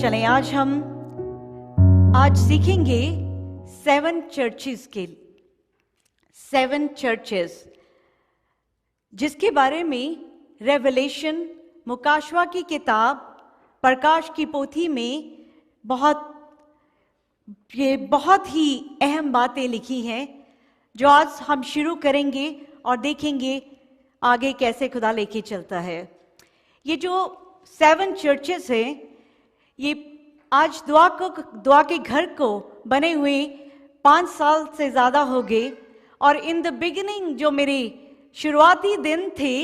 चलें आज सीखेंगे 7 चर्चेस जिसके बारे में रेवलेशन मुकाशवा की किताब प्रकाश की पोथी में बहुत ही अहम बातें लिखी हैं, जो आज हम शुरू करेंगे और देखेंगे आगे कैसे खुदा लेके चलता है। ये जो 7 चर्चेस हैं, ये आज दुआ के घर को बने हुए 5 साल से ज़्यादा हो गए। और इन द बिगिनिंग जो मेरे शुरुआती दिन थे,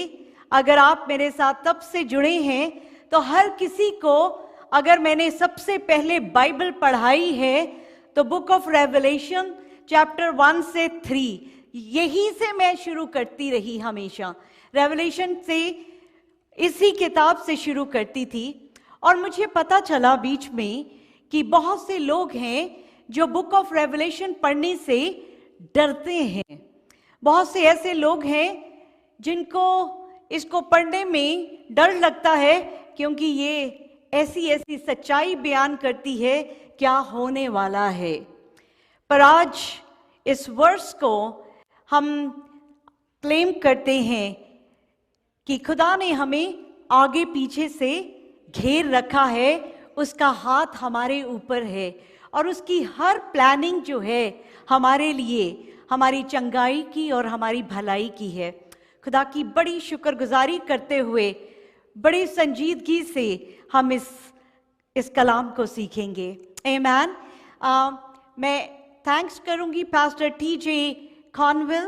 अगर आप मेरे साथ तब से जुड़े हैं तो हर किसी को अगर मैंने सबसे पहले बाइबल पढ़ाई है तो बुक ऑफ रेवलेशन चैप्टर 1 से 3 यही से मैं शुरू करती रही। हमेशा रेवलेशन से, इसी किताब से शुरू करती थी। और मुझे पता चला बीच में कि बहुत से लोग हैं जो बुक ऑफ रेवलेशन पढ़ने से डरते हैं। बहुत से ऐसे लोग हैं जिनको इसको पढ़ने में डर लगता है, क्योंकि ये ऐसी सच्चाई बयान करती है क्या होने वाला है। पर आज इस वर्ष को हम क्लेम करते हैं कि खुदा ने हमें आगे पीछे से घेर रखा है, उसका हाथ हमारे ऊपर है और उसकी हर प्लानिंग जो है हमारे लिए, हमारी चंगाई की और हमारी भलाई की है। खुदा की बड़ी शुक्रगुजारी करते हुए बड़ी संजीदगी से हम इस कलाम को सीखेंगे। आमीन। मैं थैंक्स करूंगी पास्टर टी.जे. कॉनवेल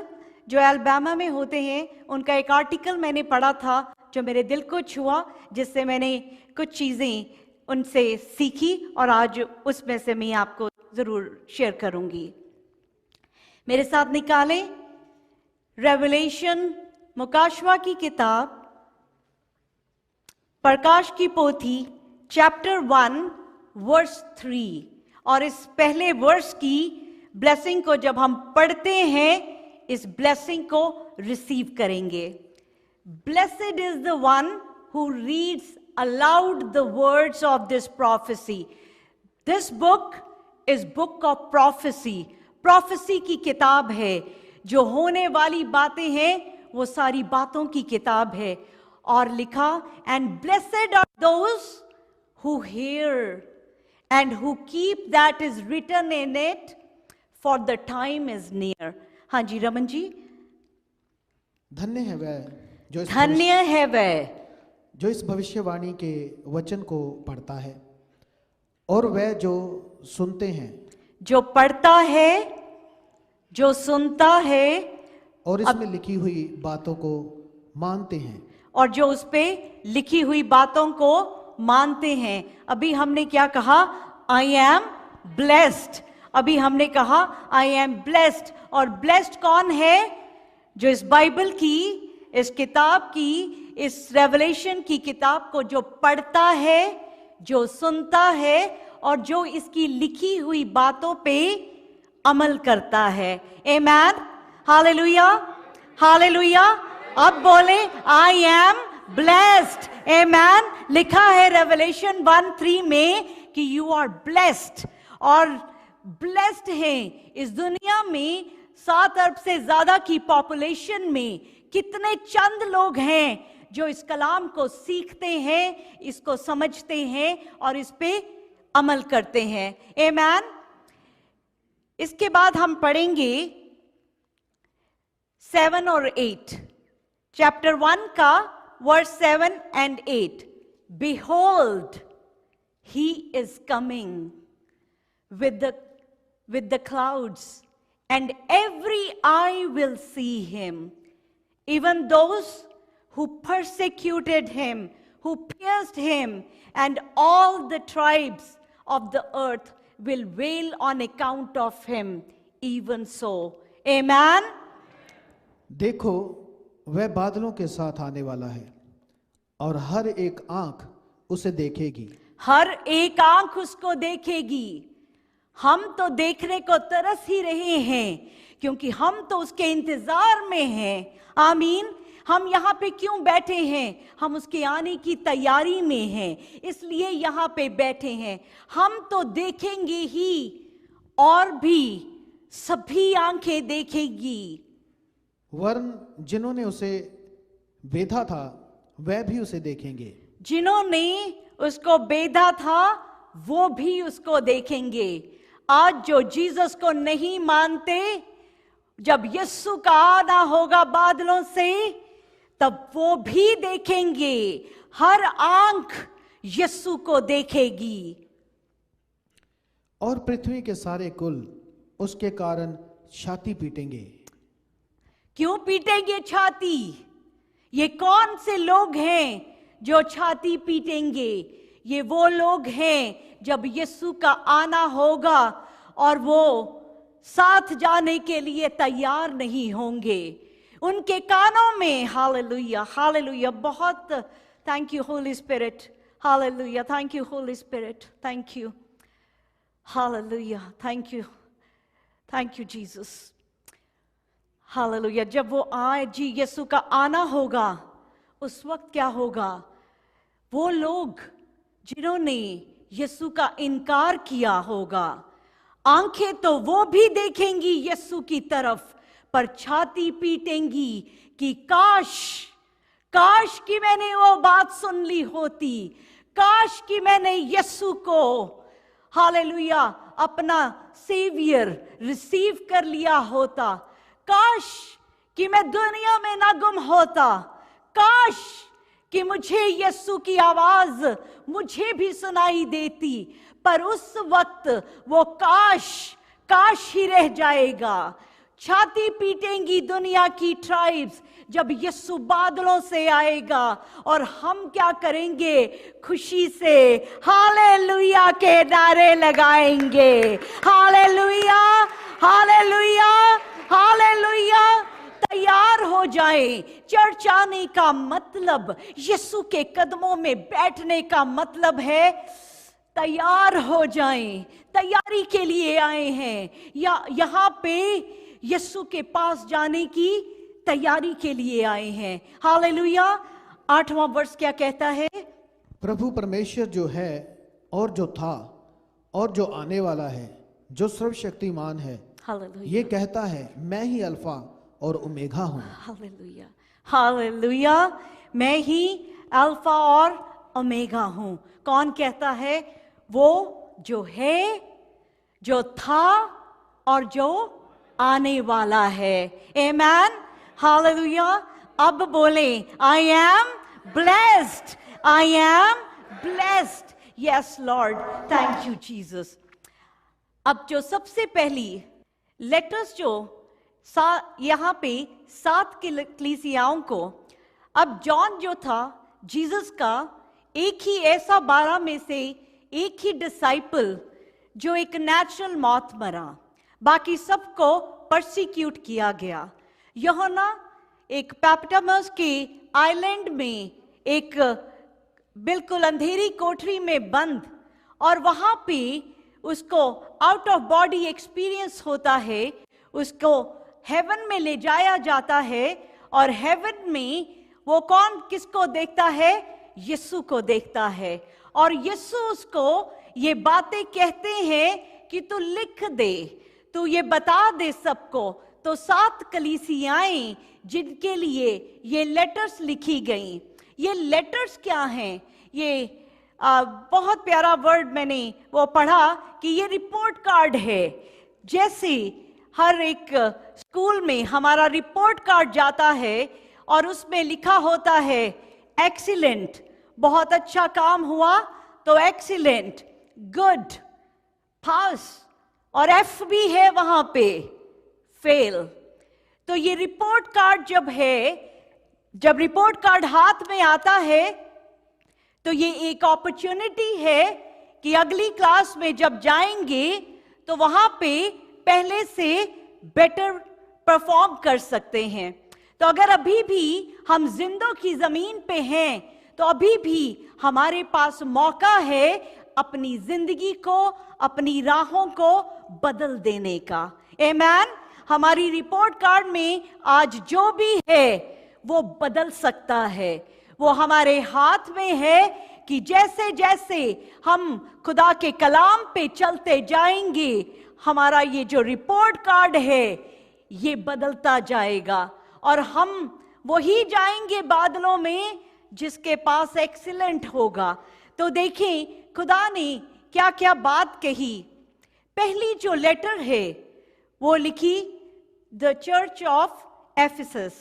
जो अल्बामा में होते हैं। उनका एक आर्टिकल मैंने पढ़ा था जो मेरे दिल को छुआ, जिससे मैंने कुछ चीज़ें उनसे सीखी और आज उसमें से मैं आपको ज़रूर शेयर करूंगी। मेरे साथ निकालें रेवलेशन मुकाशवा की किताब प्रकाश की पोथी चैप्टर 1 वर्स 3। और इस पहले वर्स की ब्लेसिंग को जब हम पढ़ते हैं, इस ब्लेसिंग को रिसीव करेंगे। Blessed is the one who reads aloud the words of this prophecy. This book is book of prophecy. Prophecy की किताब है, जो होने वाली बातें हैं वो सारी बातों की किताब है। और लिखा, and blessed are those who hear and who keep that is written in it, for the time is near. हाँ जी रमन जी। धन्य है वह जो इस भविष्यवाणी के वचन को पढ़ता है और वह जो सुनते हैं, जो पढ़ता है, जो सुनता है और इसमें लिखी हुई बातों को मानते हैं, और जो उस पे लिखी हुई बातों को मानते हैं। अभी हमने क्या कहा? I am blessed. अभी हमने कहा आई एम ब्लेस्ड। और ब्लेस्ड कौन है? जो इस बाइबल की, इस किताब की, इस रेवलेशन की किताब को जो पढ़ता है, जो सुनता है और जो इसकी लिखी हुई बातों पे अमल करता है। आमीन। Hallelujah, hallelujah. अब बोले आई एम ब्लेस्ड। आमीन। लिखा है रेवलेशन 1:3 में कि यू आर ब्लेस्ड। और ब्लेस्ड है इस दुनिया में 7 अरब से ज्यादा की पॉपुलेशन में कितने चंद लोग हैं जो इस कलाम को सीखते हैं, इसको समझते हैं और इस पे अमल करते हैं। आमीन। इसके बाद हम पढ़ेंगे 7 और 8, चैप्टर 1 का verse 7 and 8। Behold, he is coming with the clouds, and every eye will see him, even those who persecuted him, who pierced him, and all the tribes of the earth will wail on account of him, even so. Amen. देखो वह बादलों के साथ आने वाला है और हर एक आंख उसे देखेगी। हर एक आंख उसको देखेगी। हम तो देखने को तरस ही रहे हैं, क्योंकि हम तो उसके इंतजार में हैं। आमीन। हम यहाँ पे क्यों बैठे हैं? हम उसके आने की तैयारी में हैं, इसलिए यहाँ पे बैठे हैं। हम तो देखेंगे ही, और भी सभी आंखें देखेगी। वरन जिन्होंने उसे बेधा था वह भी उसे देखेंगे। जिन्होंने उसको बेधा था वो भी उसको देखेंगे। आज जो जीसस को नहीं मानते, जब यीशु का आना होगा बादलों से, तब वो भी देखेंगे। हर आंख यीशु को देखेगी। और पृथ्वी के सारे कुल उसके कारण छाती पीटेंगे। क्यों पीटेंगे छाती? ये कौन से लोग हैं जो छाती पीटेंगे? ये वो लोग हैं जब यीशु का आना होगा और वो साथ जाने के लिए तैयार नहीं होंगे। उनके कानों में हालेलुया हालेलुया, बहुत thank you Holi spirit, hallelujah, thank you Holi spirit, thank you, hallelujah, thank you Jesus, hallelujah. जब वो आए, जी यीशु का आना होगा, उस वक्त क्या होगा? वो लोग जिन्होंने यीशु का इनकार किया होगा, आंखें तो वो भी देखेंगी यीशु की तरफ, पर छाती पीटेंगी कि काश कि मैंने वो बात सुन ली होती, काश कि मैंने यीशु को हालेलुया अपना सेवियर रिसीव कर लिया होता, काश कि मैं दुनिया में ना गुम होता, काश कि मुझे यीशु की आवाज मुझे भी सुनाई देती। पर उस वक्त वो काश ही रह जाएगा। छाती पीटेंगी दुनिया की ट्राइब्स जब यीशु बादलों से आएगा, और हम क्या करेंगे? खुशी से हालेलुया के नारे लगाएंगे। Hallelujah hallelujah hallelujah. तैयार हो जाए। चर्च आने का मतलब, यीशु के कदमों में बैठने का मतलब है तैयार हो जाएं। तैयारी के लिए आए हैं, या यहाँ पे यीशु के पास जाने की तैयारी के लिए आए हैं। हालेलुया। 8वां वर्ष क्या कहता है? प्रभु परमेश्वर जो है और जो था और जो आने वाला है, जो सर्वशक्तिमान है, हालेलुया, ये कहता है, मैं ही अल्फा और ओमेगा हूं। Hallelujah hallelujah. मैं ही अल्फा और ओमेगा हूं। कौन कहता है? वो जो है, जो था और जो आने वाला है। Amen hallelujah. अब बोले, I am blessed, I am blessed. Yes Lord, thank you Jesus. अब जो सबसे पहली लेटर्स जो यहाँ पे 7 कलीसियाओं को, अब जॉन जो था जीसस का एक ही ऐसा 12 में से एक ही डिसाइपल जो एक नेचुरल मौत मरा, बाकी सबको परसिक्यूट किया गया। यूहन्ना एक पैपटामस के आइलैंड में एक बिल्कुल अंधेरी कोठरी में बंद, और वहां पे उसको आउट ऑफ बॉडी एक्सपीरियंस होता है। उसको हेवन में ले जाया जाता है, और हेवन में वो किसको देखता है? यीशु को देखता है। और यीशु उसको ये बातें कहते हैं कि तू लिख दे, तू ये बता दे सबको। तो 7 कलीसियाएं जिनके लिए ये लेटर्स लिखी गई, ये लेटर्स क्या हैं? ये बहुत प्यारा वर्ड मैंने वो पढ़ा कि ये रिपोर्ट कार्ड है। जैसे हर एक स्कूल में हमारा रिपोर्ट कार्ड जाता है और उसमें लिखा होता है एक्सीलेंट, बहुत अच्छा काम हुआ तो एक्सीलेंट, गुड, पास, और एफ भी है वहां पे, फेल। तो ये रिपोर्ट कार्ड जब रिपोर्ट कार्ड हाथ में आता है, तो ये एक अपॉर्चुनिटी है कि अगली क्लास में जब जाएंगे तो वहां पे पहले से बेटर परफॉर्म कर सकते हैं। तो अगर अभी भी हम जिंदों की जमीन पे हैं, तो अभी भी हमारे पास मौका है अपनी जिंदगी को, अपनी राहों को बदल देने का। आमेन। हमारी रिपोर्ट कार्ड में आज जो भी है वो बदल सकता है। वो हमारे हाथ में है कि जैसे जैसे हम खुदा के कलाम पे चलते जाएंगे, हमारा ये जो रिपोर्ट कार्ड है ये बदलता जाएगा और हम वही जाएंगे बादलों में जिसके पास एक्सीलेंट होगा। तो देखें खुदा ने क्या क्या बात कही। पहली जो लेटर है वो लिखी द चर्च ऑफ एफिसस,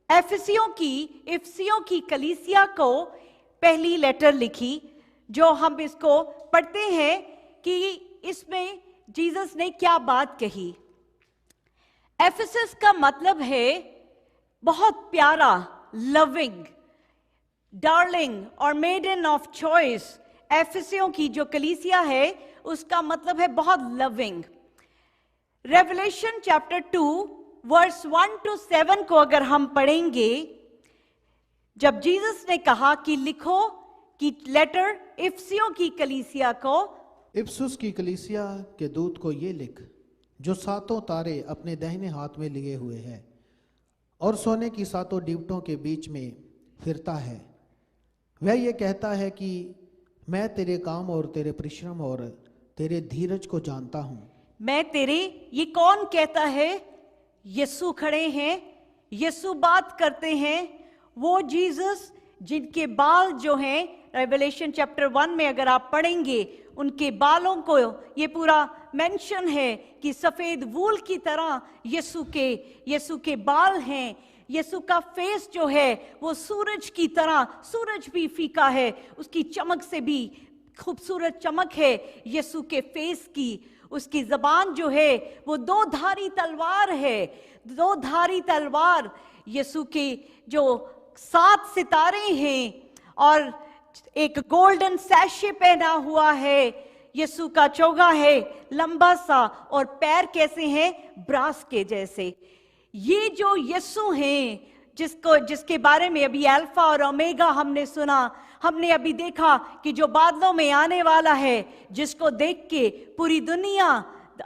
इफिसियों की कलीसिया को पहली लेटर लिखी, जो हम इसको पढ़ते हैं कि इसमें जीसस ने क्या बात कही। एफिसस का मतलब है बहुत प्यारा, लविंग, डार्लिंग और मेडन ऑफ चॉइस। एफिसियों की जो कलीसिया है उसका मतलब है बहुत loving. Revelation chapter 2 verse 1 to 7 को अगर हम पढ़ेंगे, जब जीसस ने कहा कि लिखो कि लेटर इफिसियों की कलीसिया को, इफिसुस की कलीसिया के दूत को ये लिख, जो सातों तारे अपने दाहिने हाथ में लिए हुए है और सोने की सातों डिवटों के बीच में फिरता है। वह ये कहता है कि मैं तेरे काम और तेरे परिश्रम और तेरे धीरज को जानता हूं। मैं तेरे, ये कौन कहता है? यीशु खड़े हैं, यीशु बात करते हैं। वो जीसस जिनके बाल जो हैं, रेवलेशन चैप्टर 1 में अगर आप पढ़ेंगे, उनके बालों को ये पूरा मेंशन है कि सफेद वूल की तरह यीशु के बाल हैं। यीशु का फेस जो है वो सूरज की तरह, सूरज भी फीका है, उसकी चमक से भी खूबसूरत चमक है यीशु के फेस की। उसकी जबान जो है वो दो धारी तलवार है, दो धारी तलवार। यीशु के जो 7 सितारे हैं और एक गोल्डन सैशे पहना हुआ है। यीशु का चोगा है लंबा सा और पैर कैसे हैं? ब्रास के जैसे। ये जो यीशु हैं जिसके बारे में अभी अल्फा और ओमेगा हमने सुना, हमने अभी देखा कि जो बादलों में आने वाला है, जिसको देख के पूरी दुनिया,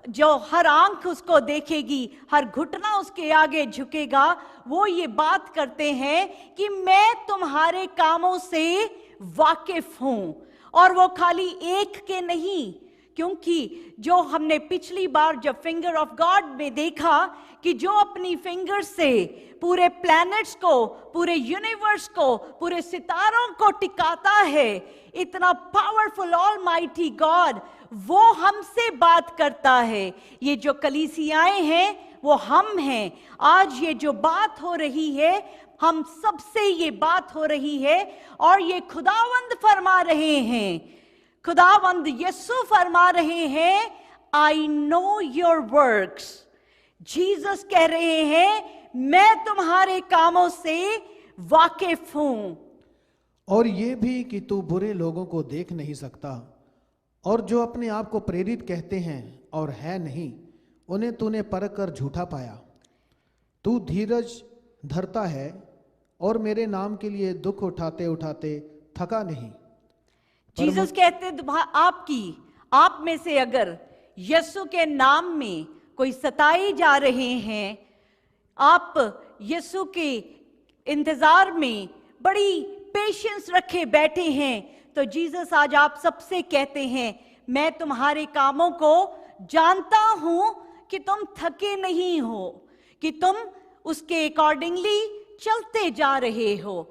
जो हर आंख उसको देखेगी, हर घुटना उसके आगे झुकेगा, वो ये बात करते हैं कि मैं तुम्हारे कामों से वाकिफ हूं। और वो खाली एक के नहीं, क्योंकि जो हमने पिछली बार जब फिंगर ऑफ गॉड में देखा कि जो अपनी फिंगर से पूरे प्लैनेट्स को, पूरे यूनिवर्स को, पूरे सितारों को टिकाता है, इतना पावरफुल ऑलमाइटी गॉड, वो हमसे बात करता है। ये जो कलीसियाएं हैं वो हम हैं। आज ये जो बात हो रही है, हम सबसे ये बात हो रही है और ये खुदावंद फरमा रहे हैं, खुदावंद यीशु फरमा रहे हैं, I know your works. Jesus कह रहे हैं मैं तुम्हारे कामों से वाकिफ हूं। और ये भी कि तू बुरे लोगों को देख नहीं सकता, और जो अपने आप को प्रेरित कहते हैं और है नहीं, उन्हें तूने परख कर झूठा पाया। तू धीरज धरता है और मेरे नाम के लिए दुख उठाते उठाते थका नहीं। जीसस कहते आप में से अगर यीशु के नाम में कोई सताए जा रहे हैं, आप यीशु के इंतजार में बड़ी पेशेंस रखे बैठे हैं, तो जीसस आज आप सबसे कहते हैं मैं तुम्हारे कामों को जानता हूं कि तुम थके नहीं हो, कि तुम उसके अकॉर्डिंगली चलते जा रहे हो।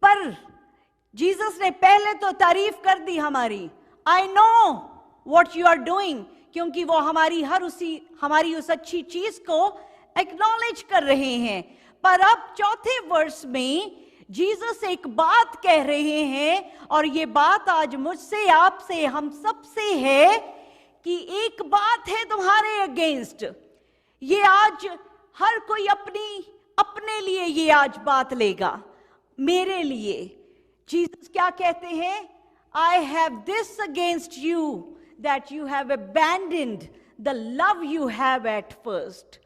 पर जीसस ने पहले तो तारीफ कर दी हमारी, I know what you are doing, क्योंकि वो हमारी उस अच्छी चीज को एक्नॉलेज कर रहे हैं। पर अब चौथे वर्ष में जीसस एक बात कह रहे हैं, और ये बात आज मुझसे, आपसे, हम सबसे है कि एक बात है तुम्हारे अगेंस्ट। ये आज हर कोई अपने लिए ये आज बात लेगा, मेरे लिए। जीसस क्या कहते हैं? I have this against you that you have abandoned the love you have at first.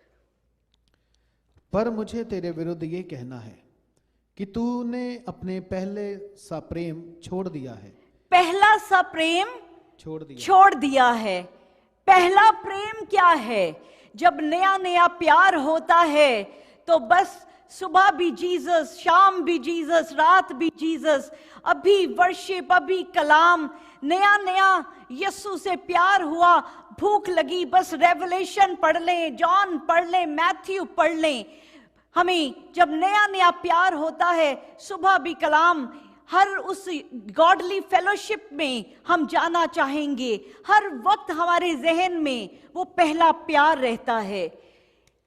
पर मुझे तेरे विरुद्ध ये कहना है कि तूने अपने पहले सा प्रेम छोड़ दिया है। पहला सा प्रेम छोड़ दिया है। पहला प्रेम क्या है? जब नया नया प्यार होता है तो बस सुबह भी जीसस, शाम भी जीसस, रात भी जीसस, अभी वर्शिप, अभी कलाम, नया नया यीशु से प्यार हुआ, भूख लगी बस रेवलेशन पढ़ लें, जॉन पढ़ लें, मैथ्यू पढ़ लें। हमें जब नया नया प्यार होता है, सुबह भी कलाम, हर उस गॉडली फेलोशिप में हम जाना चाहेंगे। हर वक्त हमारे जहन में वो पहला प्यार रहता है।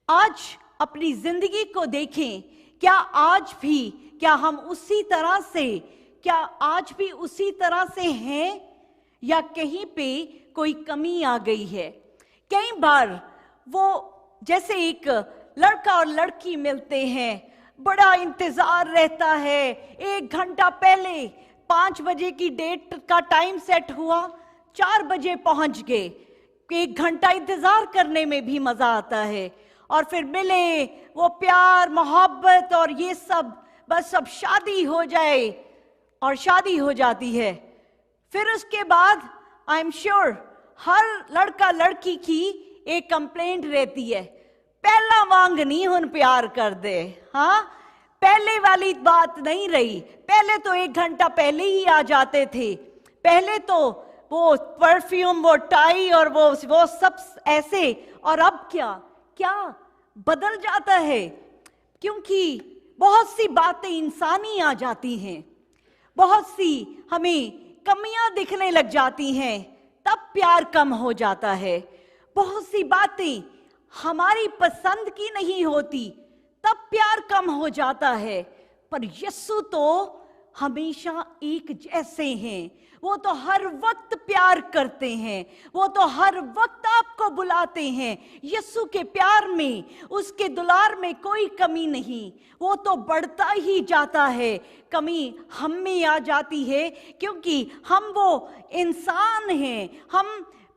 आज अपनी जिंदगी को देखें, क्या आज भी, क्या हम उसी तरह से, क्या आज भी उसी तरह से हैं या कहीं पे कोई कमी आ गई है? कई बार वो जैसे एक लड़का और लड़की मिलते हैं, बड़ा इंतजार रहता है, 1 घंटा पहले 5 बजे की डेट का टाइम सेट हुआ, 4 बजे पहुंच गए। 1 घंटा इंतजार करने में भी मजा आता है, और फिर मिले, वो प्यार मोहब्बत और ये सब, बस अब शादी हो जाए, और शादी हो जाती है। फिर उसके बाद आई एम श्योर हर लड़का लड़की की एक कंप्लेंट रहती है, पहला वांग नहीं हुन प्यार कर दे। हाँ, पहले वाली बात नहीं रही। पहले तो 1 घंटा पहले ही आ जाते थे, पहले तो वो परफ्यूम, वो टाई और वो सब ऐसे, और अब क्या बदल जाता है? क्योंकि बहुत सी बातें इंसानी आ जाती हैं, बहुत सी हमें कमियां दिखने लग जाती हैं, तब प्यार कम हो जाता है। बहुत सी बातें हमारी पसंद की नहीं होती, तब प्यार कम हो जाता है। पर यीशु तो हमेशा एक जैसे हैं, वो तो हर वक्त प्यार करते हैं, वो तो हर वक्त आपको बुलाते हैं। यीशु के प्यार में, उसके दुलार में कोई कमी नहीं, वो तो बढ़ता ही जाता है। कमी हम में आ जाती है क्योंकि हम वो इंसान हैं, हम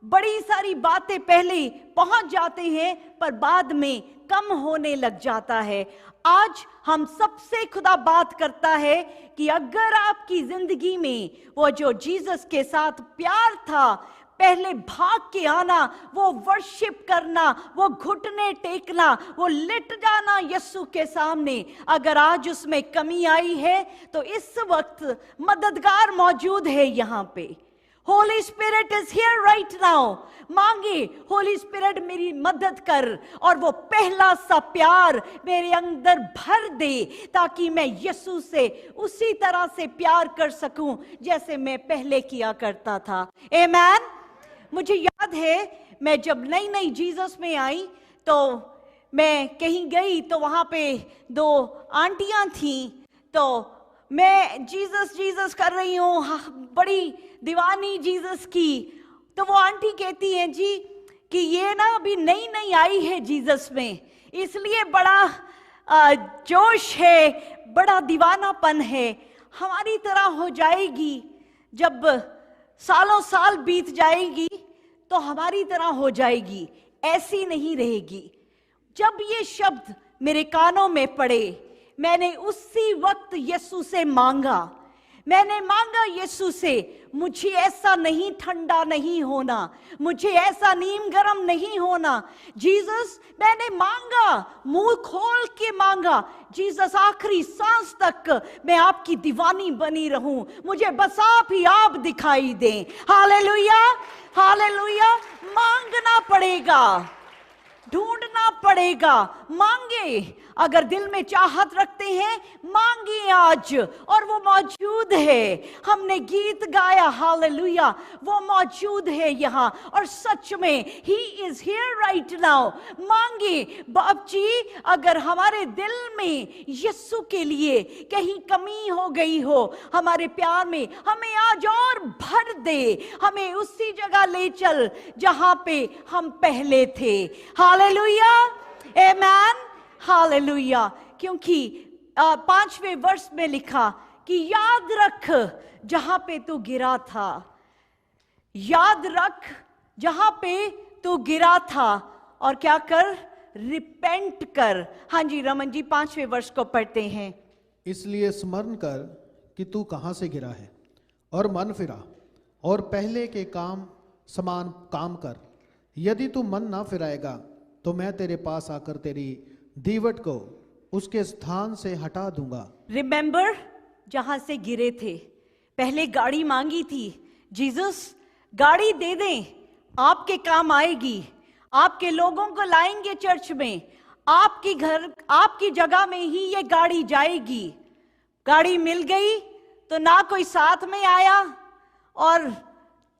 बड़ी सारी बातें पहले पहुंच जाते हैं पर बाद में कम होने लग जाता है। आज हम सबसे खुदा बात करता है कि अगर आपकी जिंदगी में वो जो जीसस के साथ प्यार था, पहले भाग के आना, वो वर्शिप करना, वो घुटने टेकना, वो लिट जाना यीशु के सामने, अगर आज उसमें कमी आई है तो इस वक्त मददगार मौजूद है यहाँ पे। Holi spirit is here right now. मांगे, होली स्पिरिट मेरी मदद कर और वो पहला सा प्यार मेरे अंदर भर दे, ताकि मैं यीशु से उसी तरह से प्यार कर सकूं जैसे मैं पहले किया करता था। आमीन। मुझे याद है, मैं जब नई नई जीसस में आई तो मैं कहीं गई तो वहां पे 2 आंटियां थीं, तो मैं जीसस जीसस कर रही हूँ, बड़ी दीवानी जीसस की। तो वो आंटी कहती हैं जी कि ये ना अभी नई नई आई है जीसस में, इसलिए बड़ा जोश है, बड़ा दीवानापन है। हमारी तरह हो जाएगी, जब सालों साल बीत जाएगी तो हमारी तरह हो जाएगी, ऐसी नहीं रहेगी। जब ये शब्द मेरे कानों में पड़े, मैंने उसी वक्त यीशु से मांगा, मैंने मांगा यीशु से, मुझे ऐसा नहीं ठंडा नहीं होना, मुझे ऐसा नीम गरम नहीं होना। जीसस, मैंने मांगा, मुंह खोल के मांगा, जीसस आखिरी सांस तक मैं आपकी दीवानी बनी रहूं, मुझे बस आप ही आप दिखाई दें। Hallelujah, hallelujah. मांगना पड़ेगा, ढूंढना पड़ेगा, मांगे। अगर दिल में चाहत रखते हैं, मांगिए आज, और वो मौजूद है। हमने गीत गाया हालेलुया, वो मौजूद है यहाँ, और सच में he is here right now. मांगे बाप जी, अगर हमारे दिल में यीशु के लिए कहीं कमी हो गई हो, हमारे प्यार में, हमें आज और भर दे, हमें उसी जगह ले चल जहां पे हम पहले थे। हालेलुया, आमीन, हालेलुया। क्योंकि 5वें वर्ष में लिखा कि याद रख जहां पे तू गिरा था, याद रख जहां पे तू गिरा था, और क्या कर, रिपेंट कर। हाँ जी रमन जी, 5वें वर्ष को पढ़ते हैं। इसलिए स्मरण कर कि तू कहां से गिरा है, और मन फिरा और पहले के काम समान काम कर। यदि तू मन ना फिराएगा तो मैं तेरे पास आकर तेरी दीवट को उसके स्थान से हटा दूंगा। रिमेंबर, जहां से गिरे थे, पहले गाड़ी मांगी थी, जीसस गाड़ी दे दें, आपके काम आएगी, आपके लोगों को लाएंगे चर्च में, आपकी घर, आपकी जगह में ही ये गाड़ी जाएगी। गाड़ी मिल गई तो ना कोई साथ में आया, और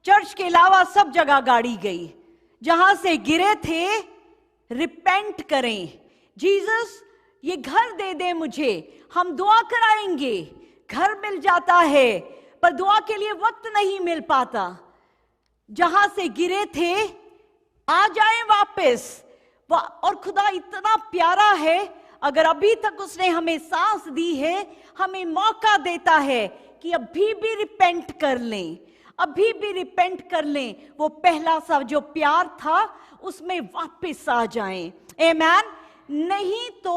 चर्च के अलावा सब जगह गाड़ी गई। जहां से गिरे थे, रिपेंट करें, जीसस ये घर दे दे मुझे, हम दुआ कराएंगे। घर मिल जाता है पर दुआ के लिए वक्त नहीं मिल पाता। जहां से गिरे थे आ जाएं वापस। और खुदा इतना प्यारा है, अगर अभी तक उसने हमें सांस दी है, हमें मौका देता है कि अभी भी रिपेंट कर लें, अभी भी रिपेंट कर लें। वो पहला सा जो प्यार था उसमें वापस आ जाएं। आमेन। नहीं तो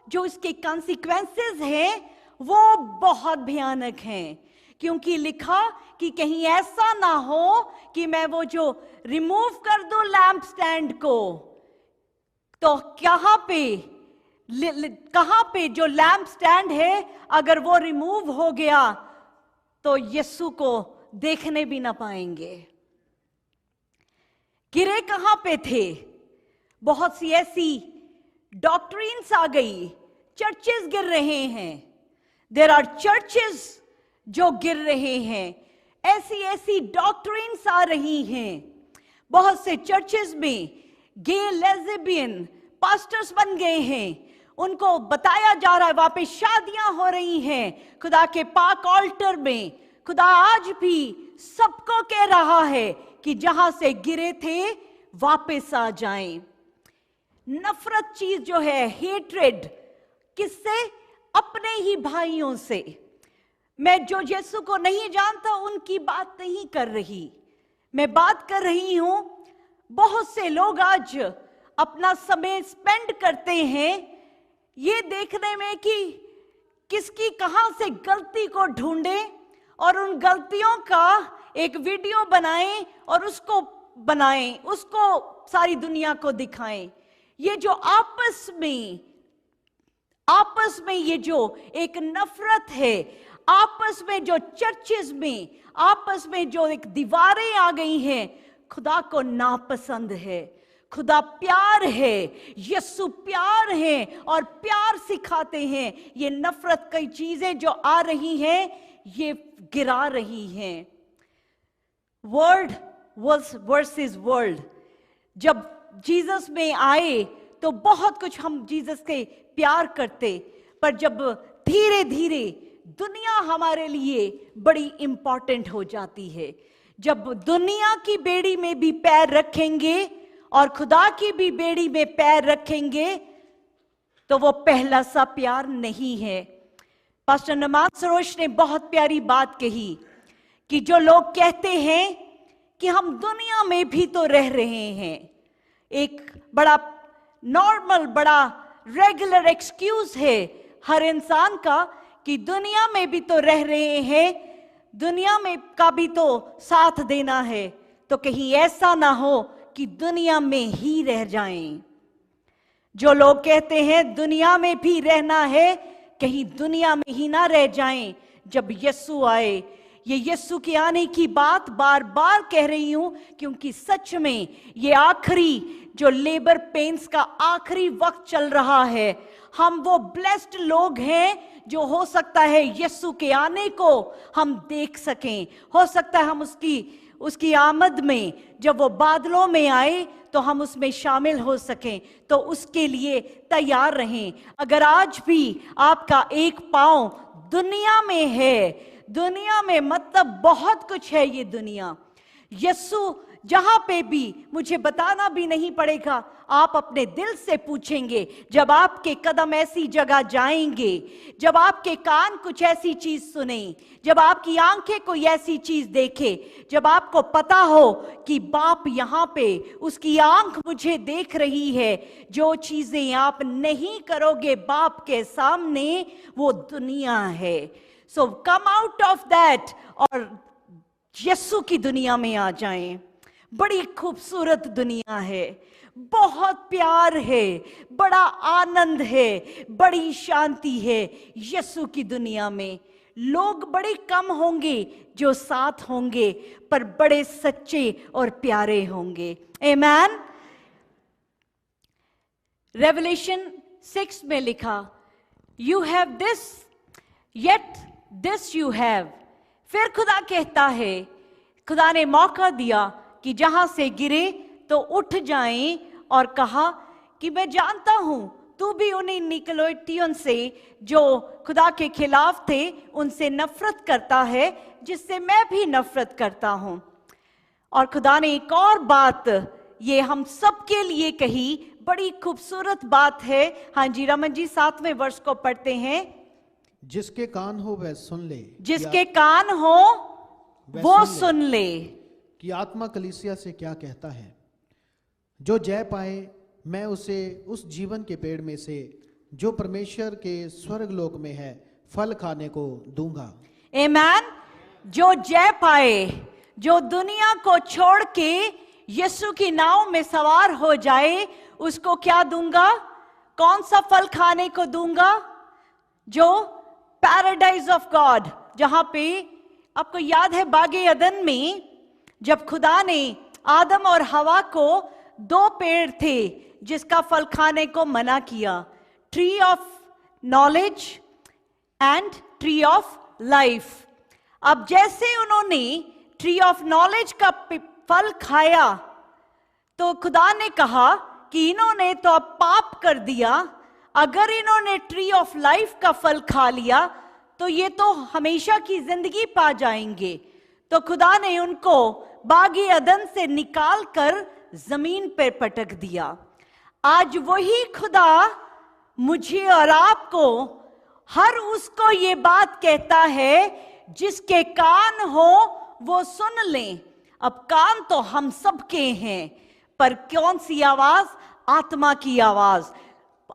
जो इसके कॉन्सिक्वेंसेस हैं वो बहुत भयानक हैं, क्योंकि लिखा कि कहीं ऐसा ना हो कि मैं वो जो रिमूव कर दूं लैंप स्टैंड को, तो कहां पे जो लैंप स्टैंड है अगर वो रिमूव हो गया तो यीशु को देखने भी ना पाएंगे। गिरे कहां पे थे? बहुत सी ऐसी डॉक्ट्रिन्स आ गई, चर्चेस गिर रहे हैं। देयर आर चर्चेस जो गिर रहे हैं, ऐसी ऐसी डॉक्ट्रिन्स आ रही हैं। बहुत से चर्चेस में गे लेस्बियन पास्टर्स बन गए हैं, उनको बताया जा रहा है, वहां पे शादियां हो रही हैं खुदा के पाक ऑल्टर में। खुदा आज भी सबको कह रहा है कि जहां से गिरे थे वापस आ जाएं। नफरत चीज जो है, हेट्रेड, किससे? अपने ही भाइयों से। मैं जो यीशु को नहीं जानता उनकी बात नहीं कर रही, मैं बात कर रही हूं, बहुत से लोग आज अपना समय स्पेंड करते हैं ये देखने में कि किसकी कहां से गलती को ढूंढें और उन गलतियों का एक वीडियो बनाएं और उसको बनाएं, उसको सारी दुनिया को दिखाएं। ये जो आपस में ये जो एक नफरत है, आपस में जो चर्चेस में आपस में जो एक दीवारें आ गई हैं, खुदा को नापसंद है। खुदा प्यार है, यीशु प्यार है और प्यार सिखाते हैं। ये नफरत कई चीजें जो आ रही हैं ये गिरा रही हैं। वर्ल्ड वर्सेस वर्ल्ड, जब जीसस में आए तो बहुत कुछ हम जीसस के प्यार करते, पर जब धीरे धीरे दुनिया हमारे लिए बड़ी इंपॉर्टेंट हो जाती है, जब दुनिया की बेड़ी में भी पैर रखेंगे और खुदा की भी बेड़ी में पैर रखेंगे तो वो पहला सा प्यार नहीं है। पास्टर नमाज सरोश ने बहुत प्यारी बात कही कि जो लोग कहते हैं कि हम दुनिया में भी तो रह रहे हैं, एक बड़ा नॉर्मल, बड़ा रेगुलर एक्सक्यूज है हर इंसान का कि दुनिया में भी तो रह रहे हैं, दुनिया में का भी तो साथ देना है, तो कहीं ऐसा ना हो कि दुनिया में ही रह जाएं। जो लोग कहते हैं दुनिया में भी रहना है, कहीं दुनिया में ही ना रह जाएं जब यीशु आए। ये यीशु के आने की बात बार बार कह रही हूं, क्योंकि सच में ये आखिरी जो लेबर पेन्स का आखिरी वक्त चल रहा है। हम वो ब्लेस्ड लोग हैं जो हो सकता है यीशु के आने को हम देख सकें। हो सकता है हम उसकी आमद में जब वो बादलों में आए तो हम उसमें शामिल हो सकें, तो उसके लिए तैयार रहें। अगर आज भी आपका एक पांव दुनिया में है, दुनिया में मतलब बहुत कुछ है ये दुनिया, यीशु जहां पे भी, मुझे बताना भी नहीं पड़ेगा, आप अपने दिल से पूछेंगे, जब आपके कदम ऐसी जगह जाएंगे, जब आपके कान कुछ ऐसी चीज सुने, जब आपकी आंखें कोई ऐसी चीज देखे, जब आपको पता हो कि बाप यहां पे, उसकी आंख मुझे देख रही है, जो चीजें आप नहीं करोगे बाप के सामने वो दुनिया है। सो कम आउट ऑफ दैट और यीशु की दुनिया में आ जाएं। बड़ी खूबसूरत दुनिया है, बहुत प्यार है, बड़ा आनंद है, बड़ी शांति है यीशु की दुनिया में। लोग बड़े कम होंगे जो साथ होंगे, पर बड़े सच्चे और प्यारे होंगे। आमीन। रेवलेशन 6 में लिखा, you have this yet this you have. फिर खुदा कहता है, खुदा ने मौका दिया कि जहां से गिरे तो उठ जाएं, और कहा कि मैं जानता हूं तू भी उन्हीं निकलोटियों से जो खुदा के खिलाफ थे उनसे नफरत करता है, जिससे मैं भी नफरत करता हूं। और खुदा ने एक और बात ये हम सबके लिए कही, बड़ी खूबसूरत बात है। हाँ जी रमन जी, 7वें वर्ष को पढ़ते हैं। जिसके कान हो वह सुन ले, जिसके कान हो वो सुन ले कि आत्मा कलीसिया से क्या कहता है। जो जय पाए मैं उसे उस जीवन के पेड़ में से जो परमेश्वर के स्वर्ग लोक में है फल खाने को दूंगा। आमीन। जो जय पाए, जो दुनिया को छोड़ के यीशु की नाव में सवार हो जाए, उसको क्या दूंगा? कौन सा फल खाने को दूंगा? जो पैराडाइज ऑफ गॉड, जहां पे आपको याद है बागे अदन में जब खुदा ने आदम और हवा को 2 पेड़ थे जिसका फल खाने को मना किया, tree of knowledge and tree of life. अब जैसे उन्होंने ट्री ऑफ नॉलेज का फल खाया तो खुदा ने कहा कि इन्होंने तो अब पाप कर दिया, अगर इन्होंने ट्री ऑफ लाइफ का फल खा लिया तो ये तो हमेशा की जिंदगी पा जाएंगे। तो खुदा ने उनको बागे अदन से निकाल कर जमीन पर पटक दिया। आज वही खुदा मुझे और आपको, हर उसको ये बात कहता है, जिसके कान हो वो सुन लें। अब कान तो हम सबके हैं, पर कौन सी आवाज? आत्मा की आवाज।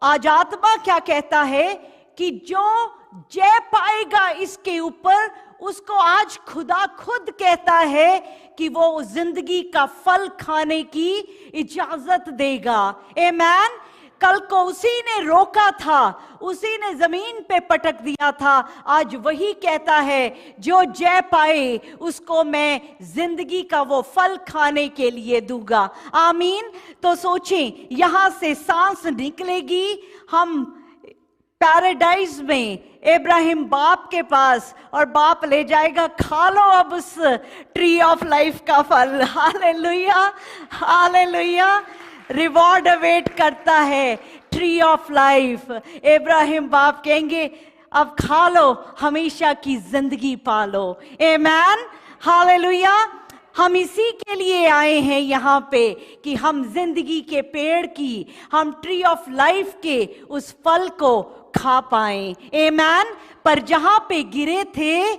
आज आत्मा क्या कहता है कि जो जय पाएगा इसके ऊपर, उसको आज खुदा खुद कहता है कि वो जिंदगी का फल खाने की इजाजत देगा। आमीन। कल को उसी ने रोका था, उसी ने जमीन पे पटक दिया था, आज वही कहता है जो जय पाए उसको मैं जिंदगी का वो फल खाने के लिए दूंगा। आमीन। तो सोचें, यहां से सांस निकलेगी, हम पैराडाइज में इब्राहिम बाप के पास, और बाप ले जाएगा, खा लो अब उस ट्री ऑफ लाइफ का फल। Hallelujah, hallelujah. रिवॉर्ड अवेट करता है, ट्री ऑफ लाइफ। इब्राहिम बाप कहेंगे अब खा लो, हमेशा की जिंदगी पालो। आमीन, हालेलुया। हम इसी के लिए आए हैं यहाँ पे कि हम जिंदगी के पेड़ की, हम ट्री ऑफ लाइफ के उस फल को खा पाएं। आमीन। पर जहां पे गिरे थे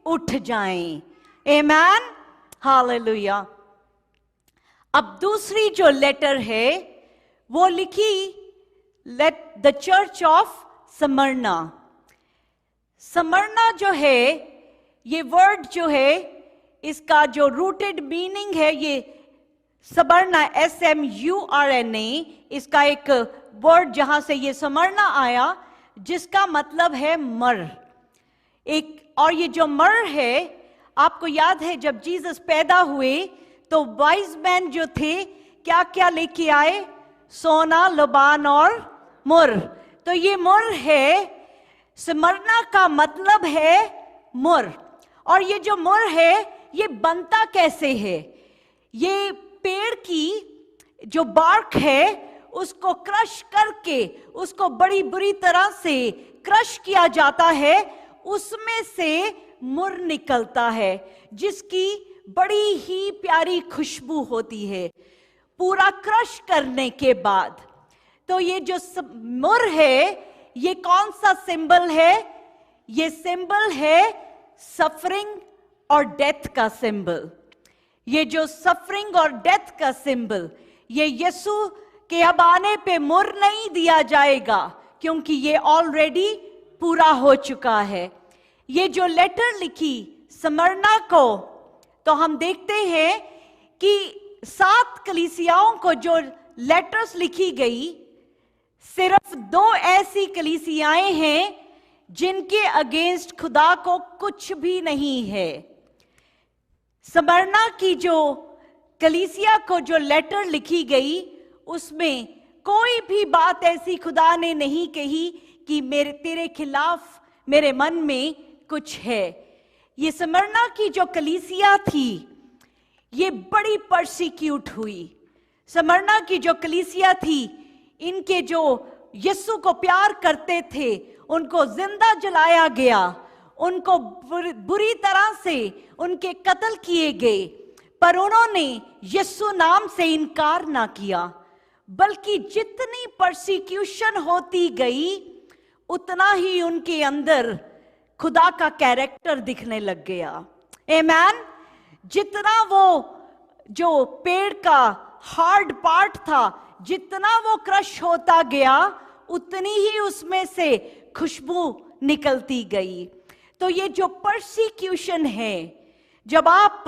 उठ जाएं। आमीन, हालेलुया। अब दूसरी जो लेटर है वो लिखी लेट द चर्च ऑफ स्मरना। स्मरना जो है, ये वर्ड जो है, इसका जो रूटेड मीनिंग है, ये स्मरना SMURNA, इसका एक वर्ड जहां से ये स्मरना आया, जिसका मतलब है मर। एक और ये जो मर है, आपको याद है जब जीसस पैदा हुए तो वाइज मैन जो थे क्या क्या लेके आए? सोना, लबान और मुर। तो ये मुर है, स्मरना का मतलब है मुर। और ये जो मुर है ये बनता कैसे है? ये पेड़ की जो बार्क है उसको क्रश करके, उसको बड़ी बुरी तरह से क्रश किया जाता है, उसमें से मुर निकलता है जिसकी बड़ी ही प्यारी खुशबू होती है पूरा क्रश करने के बाद। तो ये जो मुर है, ये कौन सा सिंबल है? ये सिंबल है सफरिंग और डेथ का सिंबल। ये जो सफरिंग और डेथ का सिंबल, ये यीशु के अब आने पे मुर नहीं दिया जाएगा, क्योंकि ये ऑलरेडी पूरा हो चुका है। ये जो लेटर लिखी स्मरना को, तो हम देखते हैं कि 7 कलीसियाओं को जो लेटर्स लिखी गई, सिर्फ 2 ऐसी कलीसियाएं हैं जिनके अगेंस्ट खुदा को कुछ भी नहीं है। स्मरना की जो कलीसिया को जो लेटर लिखी गई, उसमें कोई भी बात ऐसी खुदा ने नहीं कही कि तेरे खिलाफ मेरे मन में कुछ है। ये स्मरना की जो कलीसिया थी, ये बड़ी परसिक्यूट हुई। स्मरना की जो कलीसिया थी, इनके जो यीशु को प्यार करते थे, उनको जिंदा जलाया गया, उनको बुरी तरह से उनके कत्ल किए गए, पर उन्होंने यीशु नाम से इनकार ना किया। बल्कि जितनी परसिक्यूशन होती गई, उतना ही उनके अंदर खुदा का कैरेक्टर दिखने लग गया। आमीन। जितना वो जो पेड़ का हार्ड पार्ट था, जितना वो क्रश होता गया, उतनी ही उसमें से खुशबू निकलती गई। तो ये जो परसिक्यूशन है, जब आप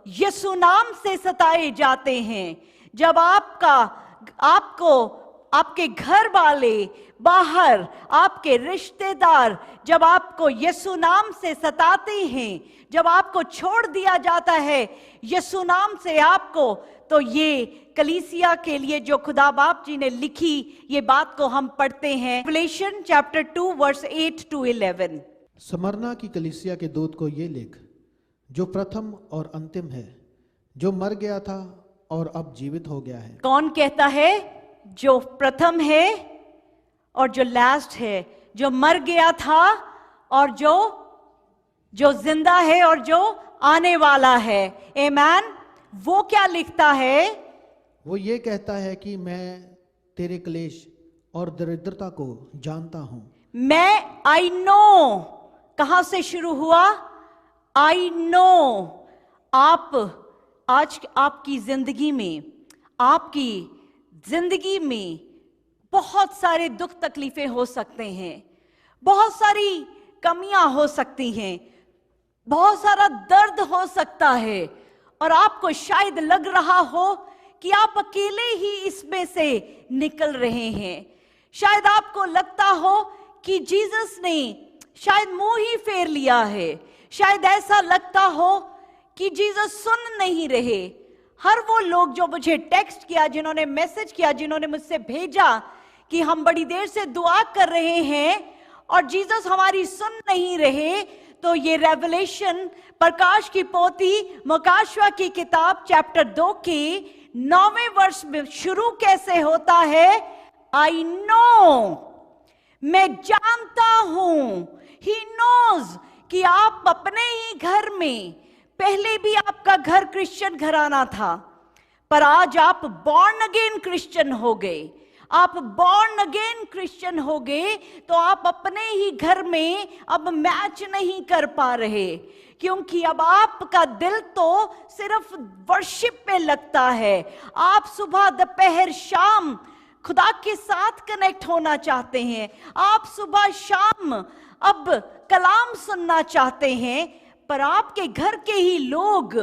यीशु नाम से सताए जाते हैं, जब आपको आपके घर वाले बाहर, आपके रिश्तेदार जब आपको यीशु नाम से सताते हैं, जब आपको छोड़ दिया जाता है यीशु नाम से आपको, तो ये कलीसिया के लिए जो खुदा बाप जी ने लिखी, ये बात को हम पढ़ते हैं Revelation chapter 2 verse 8 to 11। Smyrna की कलीसिया के दूत को ये लिख, जो प्रथम और अंतिम है, जो मर गया था और अब जीवित हो गया है। कौन कहता है? जो प्रथम है और जो लास्ट है, जो मर गया था और जो जिंदा है और जो आने वाला है। आमीन। वो क्या लिखता है? वो ये कहता है कि मैं तेरे क्लेश और दरिद्रता को जानता हूं। आई नो, कहां से शुरू हुआ? I know. आप आज आपकी जिंदगी में बहुत सारे दुख तकलीफें हो सकते हैं, बहुत सारी कमियां हो सकती हैं, बहुत सारा दर्द हो सकता है, और आपको शायद लग रहा हो कि आप अकेले ही इसमें से निकल रहे हैं। शायद आपको लगता हो कि जीसस ने शायद मुंह ही फेर लिया है। शायद ऐसा लगता हो कि जीसस सुन नहीं रहे। हर वो लोग जो मुझे टेक्स्ट किया, जिन्होंने मैसेज किया, जिन्होंने मुझसे भेजा कि हम बड़ी देर से दुआ कर रहे हैं और जीसस हमारी सुन नहीं रहे, तो ये रेवलेशन, प्रकाश की पोथी, मुकाशवा की किताब चैप्टर 2 के 9वें वर्ष में शुरू कैसे होता है? आई नो, मैं जानता हूं, ही नोज, कि आप अपने ही घर में, पहले भी आपका घर क्रिश्चियन घराना था, पर आज आप बॉर्न अगेन क्रिश्चियन हो गए। आप बॉर्न अगेन क्रिश्चियन हो गए, तो आप अपने ही घर में अब मैच नहीं कर पा रहे, क्योंकि अब आपका दिल तो सिर्फ वर्शिप पे लगता है। आप सुबह दोपहर शाम खुदा के साथ कनेक्ट होना चाहते हैं। आप सुबह शाम अब कलाम सुनना चाहते हैं, पर आपके घर के ही लोग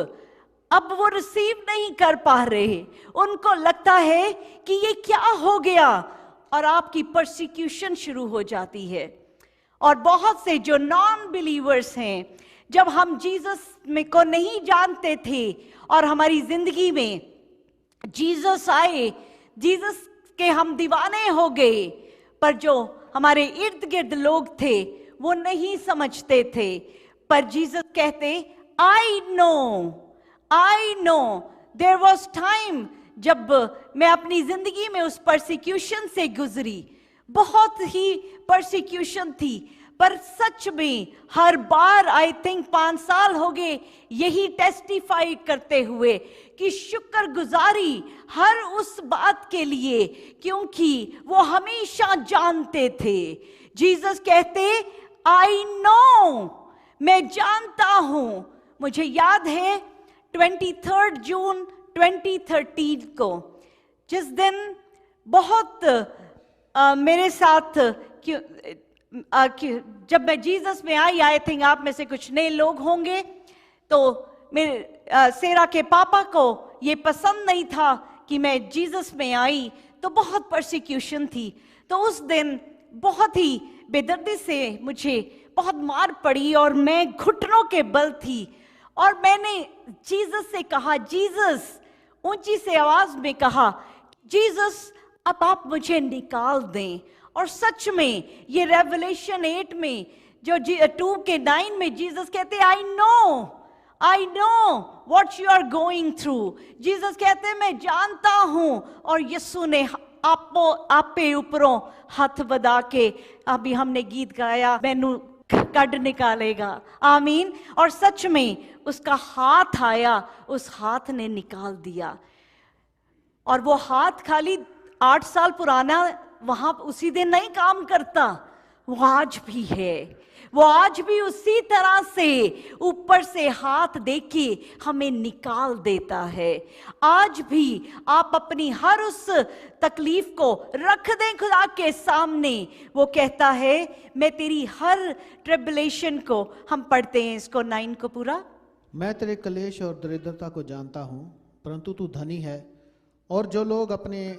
अब वो रिसीव नहीं कर पा रहे। उनको लगता है कि ये क्या हो गया, और आपकी परसिक्यूशन शुरू हो जाती है। और बहुत से जो नॉन बिलीवर्स हैं, जब हम जीसस में को नहीं जानते थे और हमारी जिंदगी में जीसस आए, जीसस के हम दीवाने हो गए, पर जो हमारे इर्द गिर्द लोग थे वो नहीं समझते थे। पर जीसस कहते, I know there was time जब मैं अपनी जिंदगी में उस परसिक्यूशन से गुजरी, बहुत ही परसिक्यूशन थी, पर सच में हर बार आई थिंक 5 साल हो गए यही टेस्टिफाई करते हुए कि शुक्रगुजारी हर उस बात के लिए, क्योंकि वो हमेशा जानते थे। जीसस कहते, आई नो, मैं जानता हूं। मुझे याद है 23 जून 2013 को, जिस दिन बहुत मेरे साथ जब मैं जीसस में आई थिंक आप में से कुछ नए लोग होंगे, तो सेरा के पापा को ये पसंद नहीं था कि मैं जीसस में आई, तो बहुत परसिक्यूशन थी। तो उस दिन बहुत ही बेदर्दी से मुझे बहुत मार पड़ी और मैं घुटनों के बल थी, और मैंने जीसस से कहा, जीसस, ऊंची से आवाज में कहा, जीसस अब आप मुझे निकाल दें। और सच में ये रेवलेशन 8 में जो 2 के 9 में जीसस कहते, I know what you are going through. Jesus कहते मैं जानता हूं, और यीशु ने आप पे ऊपरों हाथ बधा के, अभी हमने गीत गाया, मैनू कड निकालेगा, आमीन। और सच में उसका हाथ आया, उस हाथ ने निकाल दिया। और वो हाथ खाली 8 साल पुराना वहां उसी दिन नहीं काम करता, वो आज भी है, वो आज भी उसी तरह से ऊपर से हाथ देके हमें निकाल देता है। आज भी आप अपनी हर उस तकलीफ को रख दें खुदा के सामने, वो कहता है मैं तेरी हर ट्रिबुलेशन को, हम पढ़ते हैं इसको 9 को पूरा, मैं तेरे कलेश और दरिद्रता को जानता हूँ, परंतु तू धनी है। और जो लोग अपने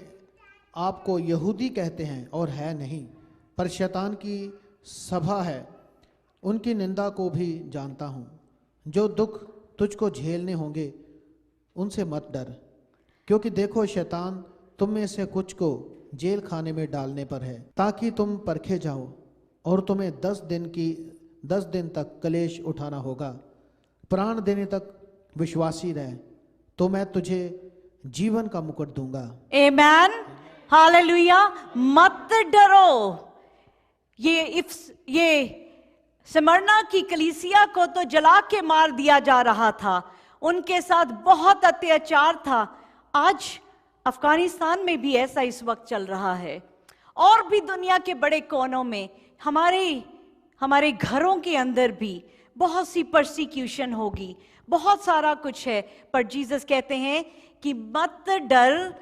आप को यहूदी कहते हैं और है नहीं, पर शैतान की सभा है, उनकी निंदा को भी जानता हूँ। जो दुख तुझको झेलने होंगे उनसे मत डर, क्योंकि देखो शैतान तुम में से कुछ को जेल खाने में डालने पर है, ताकि तुम परखे जाओ, और तुम्हें 10 दिन तक कलेश उठाना होगा। प्राण देने तक विश्वासी रह, तो मैं तुझे जीवन का मुकुट दूंगा। आमेन, हालेलुया। मत डरो। ये स्मरना की कलीसिया को तो जला के मार दिया जा रहा था, उनके साथ बहुत अत्याचार था। आज अफगानिस्तान में भी ऐसा इस वक्त चल रहा है, और भी दुनिया के बड़े कोनों में, हमारे घरों के अंदर भी बहुत सी परसिक्यूशन होगी, बहुत सारा कुछ है। पर जीसस कहते हैं कि मत डर,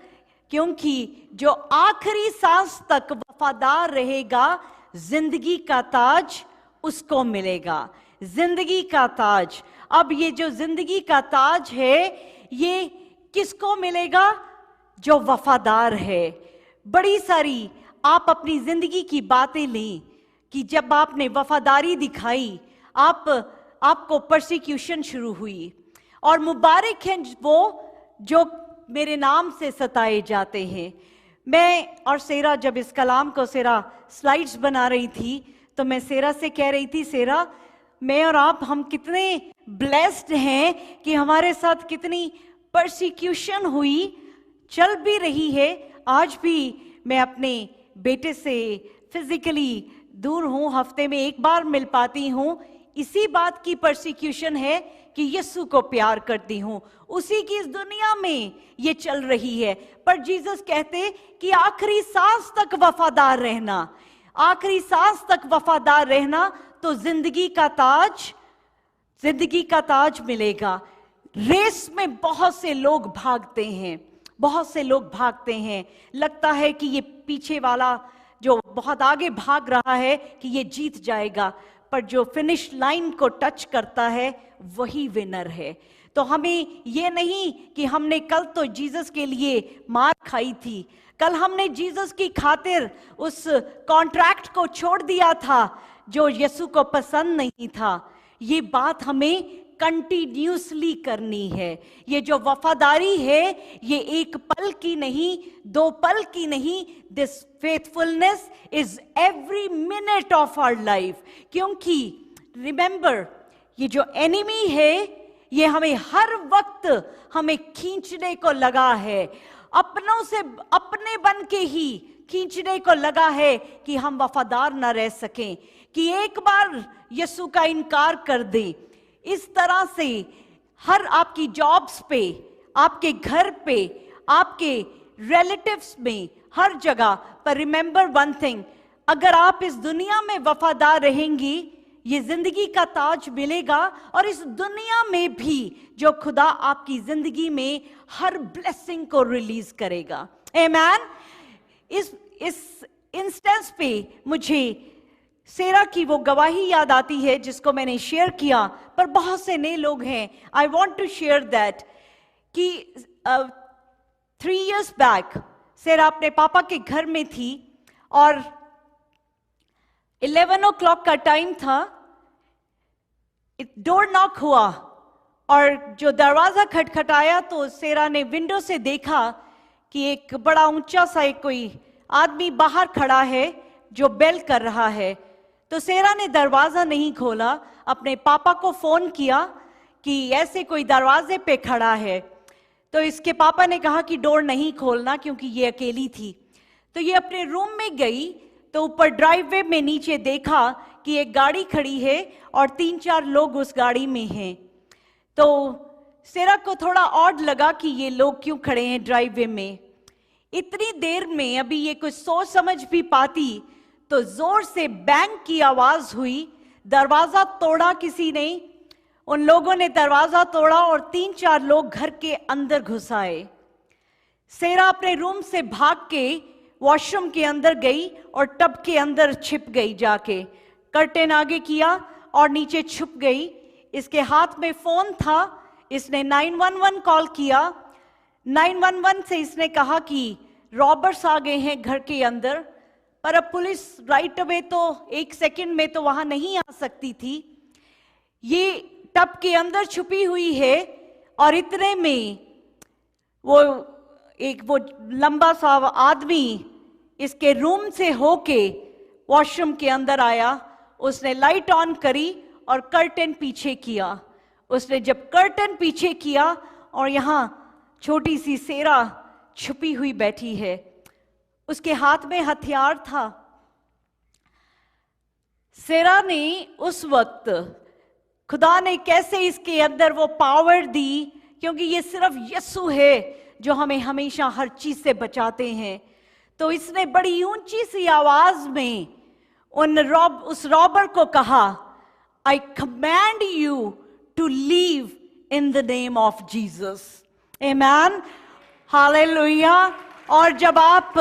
क्योंकि जो आखिरी सांस तक वफादार रहेगा, जिंदगी का ताज उसको मिलेगा, जिंदगी का ताज। अब ये जो जिंदगी का ताज है, ये किसको मिलेगा? जो वफादार है। बड़ी सारी आप अपनी जिंदगी की बातें लें कि जब आपने वफादारी दिखाई, आपको परसिक्यूशन शुरू हुई, और मुबारक हैं वो जो मेरे नाम से सताए जाते हैं। मैं और सेरा जब इस कलाम को, सेरा स्लाइड्स बना रही थी, तो मैं सेरा से कह रही थी, सेरा मैं और आप, हम कितने ब्लेस्ड हैं कि हमारे साथ कितनी परसिक्यूशन हुई, चल भी रही है। आज भी मैं अपने बेटे से फिजिकली दूर हूं, हफ्ते में 1 बार मिल पाती हूं। इसी बात की परसिक्यूशन है कि यीशु को प्यार करती हूं, उसी की इस दुनिया में ये चल रही है। पर जीसस कहते कि आखिरी सांस तक वफादार रहना, आखिरी सांस तक वफादार रहना, तो जिंदगी का ताज मिलेगा। रेस में बहुत से लोग भागते हैं, बहुत से लोग भागते हैं, लगता है कि ये पीछे वाला जो बहुत आगे भाग रहा है कि ये जीत जाएगा, पर जो फिनिश लाइन को टच करता है वही विनर है। तो हमें ये नहीं कि हमने कल तो जीसस के लिए मार खाई थी, कल हमने जीसस की खातिर उस कॉन्ट्रैक्ट को छोड़ दिया था जो यीशु को पसंद नहीं था। ये बात हमें कंटिन्यूसली करनी है। ये जो वफादारी है, ये 1 पल की नहीं, 2 पल की नहीं, this faithfulness is every minute of our life. क्योंकि रिमेंबर, ये जो एनिमी है, ये हमें हर वक्त हमें खींचने को लगा है, अपनों से अपने बन के ही खींचने को लगा है कि हम वफादार ना रह सकें, कि एक बार यीशु का इनकार कर दें। इस तरह से हर आपकी जॉब्स पे, आपके घर पे, आपके रिलेटिव्स में, हर जगह पर रिमेंबर वन थिंग, अगर आप इस दुनिया में वफादार रहेंगी, ये जिंदगी का ताज मिलेगा। और इस दुनिया में भी जो खुदा आपकी जिंदगी में हर ब्लेसिंग को रिलीज करेगा। आमेन। इस इंस्टेंस पे मुझे सेरा की वो गवाही याद आती है जिसको मैंने शेयर किया, पर बहुत से नए लोग हैं। I want to share that कि 3 years बैक सेरा अपने पापा के घर में थी और 11 o'clock का टाइम था। डोर नॉक हुआ और जो दरवाजा खटखटाया तो सेरा ने विंडो से देखा कि एक बड़ा ऊंचा सा एक कोई आदमी बाहर खड़ा है जो बेल कर रहा है। तो सेरा ने दरवाजा नहीं खोला, अपने पापा को फोन किया कि ऐसे कोई दरवाजे पे खड़ा है। तो इसके पापा ने कहा कि डोर नहीं खोलना, क्योंकि ये अकेली थी। तो ये अपने रूम में गई तो ऊपर ड्राइववे में नीचे देखा कि एक गाड़ी खड़ी है और 3-4 लोग उस गाड़ी में हैं। तो सेरा को थोड़ा ऑड लगा कि ये लोग क्यों खड़े हैं ड्राइववे में। इतनी देर में अभी ये कुछ सोच समझ भी पाती तो जोर से बैंग की आवाज हुई। दरवाजा तोड़ा किसी ने, उन लोगों ने दरवाजा तोड़ा और 3-4 लोग घर के अंदर घुस आए। सेरा अपने रूम से भाग के वॉशरूम के अंदर गई और टब के अंदर छिप गई, जाके कर्टेन आगे किया और नीचे छुप गई। इसके हाथ में फोन था, इसने 911 कॉल किया। 911 से इसने कहा कि रॉबर्स आ गए हैं घर के अंदर, पर अब पुलिस राइट अवे तो 1 सेकंड में तो वहां नहीं आ सकती थी। ये टब के अंदर छुपी हुई है और इतने में वो लंबा सा आदमी इसके रूम से होके वॉशरूम के अंदर आया। उसने लाइट ऑन करी और कर्टन पीछे किया। उसने जब कर्टन पीछे किया और यहां छोटी सी सेरा छुपी हुई बैठी है, उसके हाथ में हथियार था। सेरा ने उस वक्त, खुदा ने कैसे इसके अंदर वो पावर दी, क्योंकि ये सिर्फ यीशु है जो हमें हमेशा हर चीज से बचाते हैं। तो इसने बड़ी ऊंची सी आवाज में उस रॉबर को कहा, I command you to leave in the name of Jesus. Amen, hallelujah. और जब आप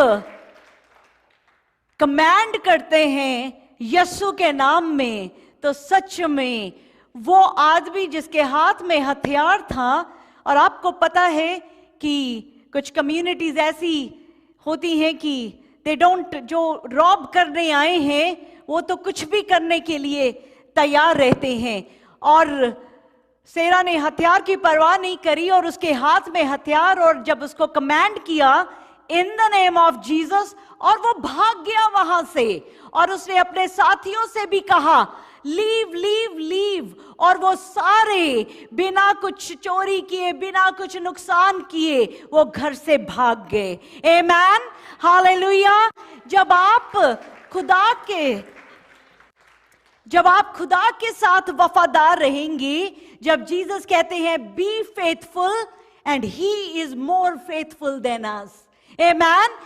कमांड करते हैं यीशु के नाम में, तो सच में वो आदमी जिसके हाथ में हथियार था, और आपको पता है कि कुछ कम्युनिटीज ऐसी होती हैं कि जो रॉब करने आए हैं वो तो कुछ भी करने के लिए तैयार रहते हैं। और सेरा ने हथियार की परवाह नहीं करी और उसके हाथ में हथियार, और जब उसको कमांड किया इन द नेम ऑफ जीसस, और वो भाग गया वहां से। और उसने अपने साथियों से भी कहा लीव लीव लीव, और वो सारे बिना कुछ चोरी किए, बिना कुछ नुकसान किए वो घर से भाग गए। आमेन, हालेलुया। जब आप खुदा के साथ वफादार रहेंगे, जब जीसस कहते हैं be faithful and he is more faithful than us. Amen.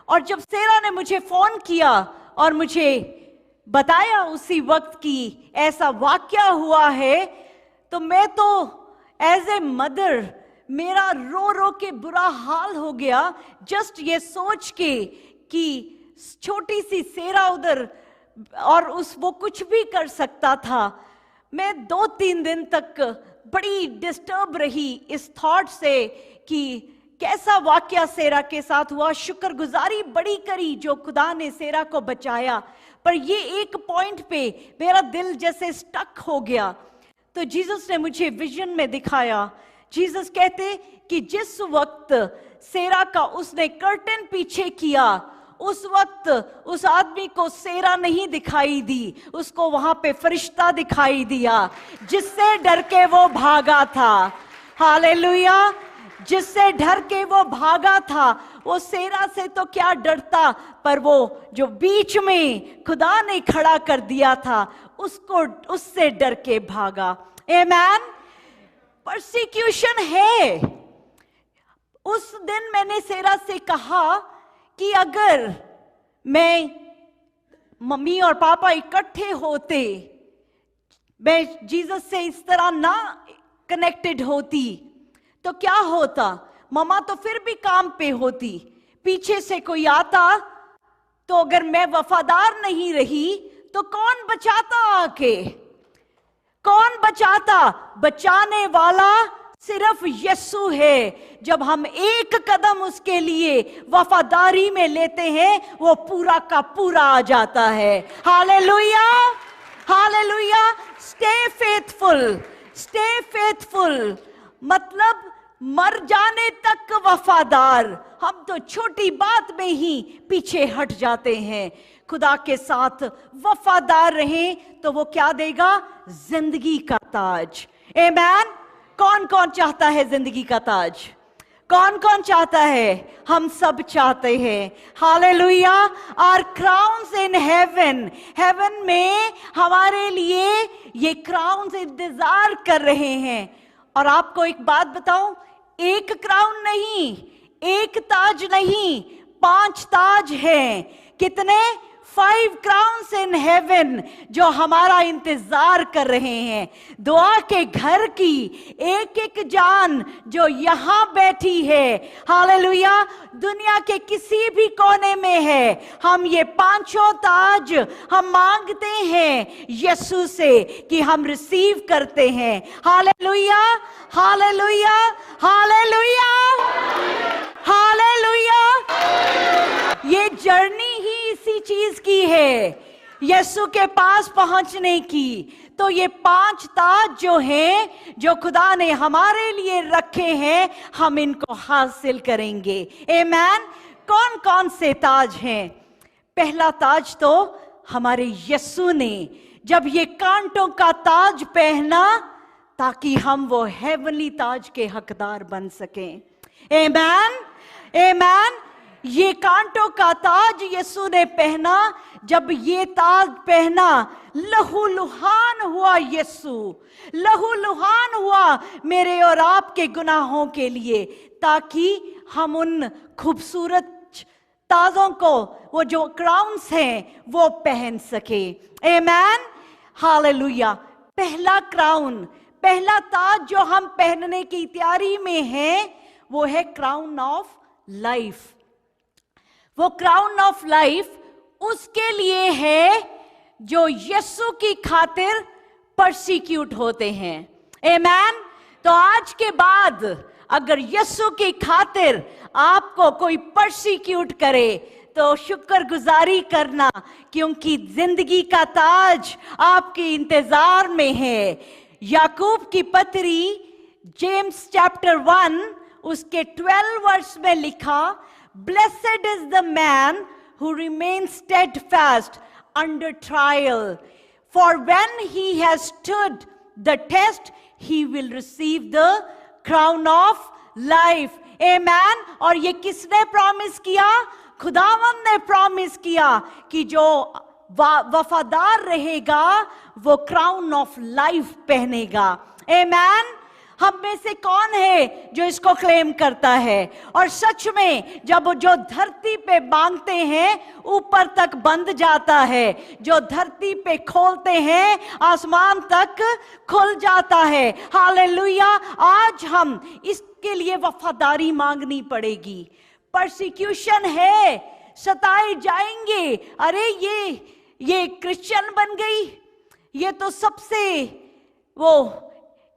और जब सेरा ने मुझे फोन किया और मुझे बताया उसी वक्त की ऐसा वाकया हुआ है, तो मैं तो एज ए मदर मेरा रो रो के बुरा हाल हो गया, जस्ट ये सोच के कि छोटी सी सेरा उधर, और वो कुछ भी कर सकता था। मैं 2-3 दिन तक बड़ी डिस्टर्ब रही इस थॉट से कि कैसा वाकया सेरा के साथ हुआ। शुक्रगुजारी बड़ी करी जो खुदा ने सेरा को बचाया, पर ये एक पॉइंट पे मेरा दिल जैसे स्टक हो गया। तो जीसस ने मुझे विजन में दिखाया। जीसस कहते कि जिस वक्त सेरा का उसने कर्टन पीछे किया, उस वक्त उस आदमी को सेरा नहीं दिखाई दी, उसको वहां पे फरिश्ता दिखाई दिया जिससे डर के वो भागा था। हालेलुया। जिससे डर के वो भागा था। वो सेरा से तो क्या डरता, पर वो जो बीच में खुदा ने खड़ा कर दिया था उससे डर के भागा। आमेन। परसिक्यूशन है। उस दिन मैंने सेरा से कहा कि अगर मैं, मम्मी और पापा इकट्ठे होते, मैं जीसस से इस तरह ना कनेक्टेड होती तो क्या होता। मम्मा तो फिर भी काम पे होती, पीछे से कोई आता, तो अगर मैं वफादार नहीं रही तो कौन बचाता आके? कौन बचाता? बचाने वाला सिर्फ यीशु है। जब हम एक कदम उसके लिए वफादारी में लेते हैं, वो पूरा का पूरा आ जाता है। Hallelujah, hallelujah. Stay faithful, stay faithful मतलब मर जाने तक वफादार। हम तो छोटी बात में ही पीछे हट जाते हैं। खुदा के साथ वफादार रहें तो वो क्या देगा? जिंदगी का ताज। आमीन। कौन कौन चाहता है जिंदगी का ताज? कौन कौन चाहता है? हम सब चाहते हैं। Hallelujah. Our crowns in heaven, heaven में हमारे लिए ये क्राउन्स इंतजार कर रहे हैं। और आपको एक बात बताऊं, एक क्राउन नहीं, एक ताज नहीं, 5 ताज हैं। कितने? 5 crowns in heaven जो हमारा इंतजार कर रहे हैं। दुआ के घर की एक एक जान जो यहां बैठी है, हालेलुया, दुनिया के किसी भी कोने में है, हम ये 5 ताज हम मांगते हैं यीशु से कि हम रिसीव करते हैं। Hallelujah, hallelujah, hallelujah, hallelujah. ये जर्नी ही इसी चीज की है, यीशु के पास पहुंचने की। तो ये 5 ताज जो हैं, जो खुदा ने हमारे लिए रखे हैं, हम इनको हासिल करेंगे। आमीन। कौन कौन से ताज हैं? पहला ताज तो हमारे यीशु ने जब ये कांटों का ताज पहना, ताकि हम वो हेवनली ताज के हकदार बन सकें। आमीन, आमीन। ये कांटों का ताज यीशु ने पहना। जब ये ताज पहना, लहूलुहान हुआ यीशु, लहूलुहान हुआ मेरे और आपके गुनाहों के लिए, ताकि हम उन खूबसूरत ताजों को, वो जो क्राउन्स हैं, वो पहन सके। आमीन, हालेलुया। पहला क्राउन, पहला ताज जो हम पहनने की तैयारी में हैं, वो है क्राउन ऑफ लाइफ। वो क्राउन ऑफ लाइफ उसके लिए है जो यीशु की खातिर परसिक्यूट होते हैं। आमीन। तो आज के बाद अगर यीशु की खातिर आपको कोई परसिक्यूट करे तो शुक्रगुजारी करना, क्योंकि जिंदगी का ताज आपके इंतजार में है। याकूब की पत्री जेम्स चैप्टर 1 उसके 12 वर्स में लिखा, Blessed is the man who remains steadfast under trial, for when he has stood the test, he will receive the crown of life. Amen. और ये किसने प्रॉमिस किया? खुदावंद ने प्रॉमिस किया कि जो वफादार रहेगा वो क्राउन ऑफ लाइफ पहनेगा। Amen. हम में से कौन है जो इसको क्लेम करता है? और सच में जब जो धरती पे मांगते हैं, ऊपर तक बंद जाता है। जो धरती पे खोलते हैं, आसमान तक खुल जाता है। हालेलुया। आज हम इसके लिए वफादारी मांगनी पड़ेगी। परसिक्यूशन है, सताए जाएंगे। अरे ये क्रिश्चियन बन गई, ये तो सबसे वो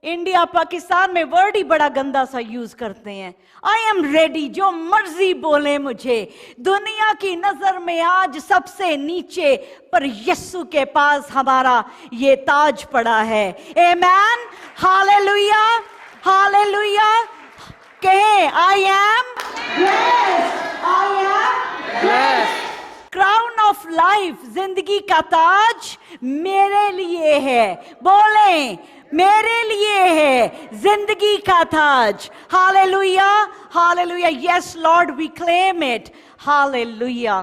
इंडिया पाकिस्तान में वर्ड ही बड़ा गंदा सा यूज करते हैं। आई एम रेडी, जो मर्जी बोले मुझे। दुनिया की नजर में आज सबसे नीचे, पर यीशु के पास हमारा ये ताज पड़ा है। आमीन, हालेलुया, हालेलुया। कहें, I am blessed, I am blessed. Crown of life, जिंदगी का ताज मेरे लिए है। बोलें, मेरे लिए है जिंदगी का ताज। Hallelujah, hallelujah. Yes Lord, we claim it. Hallelujah,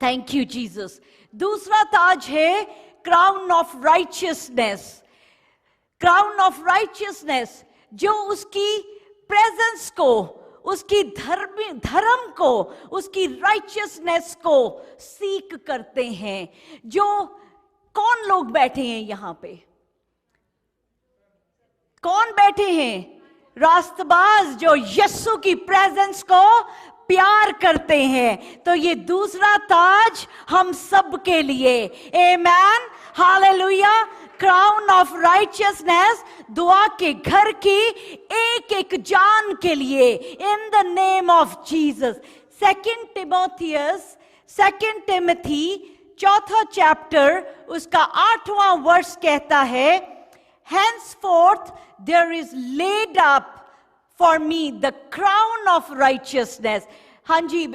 thank you Jesus. दूसरा ताज है crown of righteousness. Crown of righteousness जो उसकी प्रेजेंस को, उसकी धर्म को, उसकी राइचियसनेस को सीक करते हैं। जो कौन लोग बैठे हैं यहां पे? कौन बैठे हैं? रास्तबाज जो यीशु की प्रेजेंस को प्यार करते हैं, तो ये दूसरा ताज हम सब के लिए। आमेन, हालेलुया। क्राउन ऑफ राइचियसनेस, दुआ के घर की एक एक जान के लिए, इन the name of Jesus. Second Timothy चौथा चैप्टर उसका 8वां वर्ष कहता है, henceforth there is laid up for me the crown of righteousness। हाँ जी,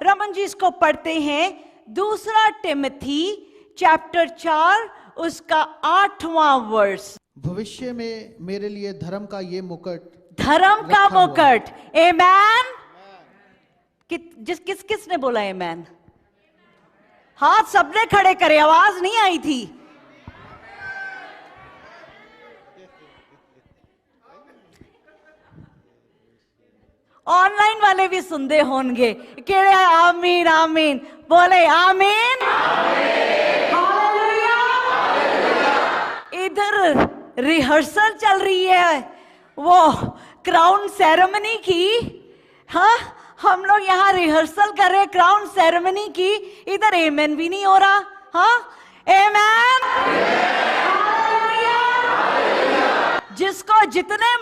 रमन जी इसको पढ़ते हैं। दूसरा टिमोथी चैप्टर 4 उसका 8वां वर्ष। भविष्य में मेरे लिए धर्म का ये मुकुट, धर्म का रखा हुआ मुकुट। आमेन। किसने बोला आमेन? हाथ सबने खड़े करे, आवाज नहीं आई थी। ऑनलाइन वाले भी सुनते होंगे कि आमीन आमीन, बोले आमीन। इधर रिहर्सल चल रही है वो क्राउन सेरेमनी की। हाँ, हम लोग यहाँ रिहर्सल कर रहे क्राउन सेरेमनी की, इधर आमेन भी नहीं हो रहा। हाँ, आमेन। जिसको जितने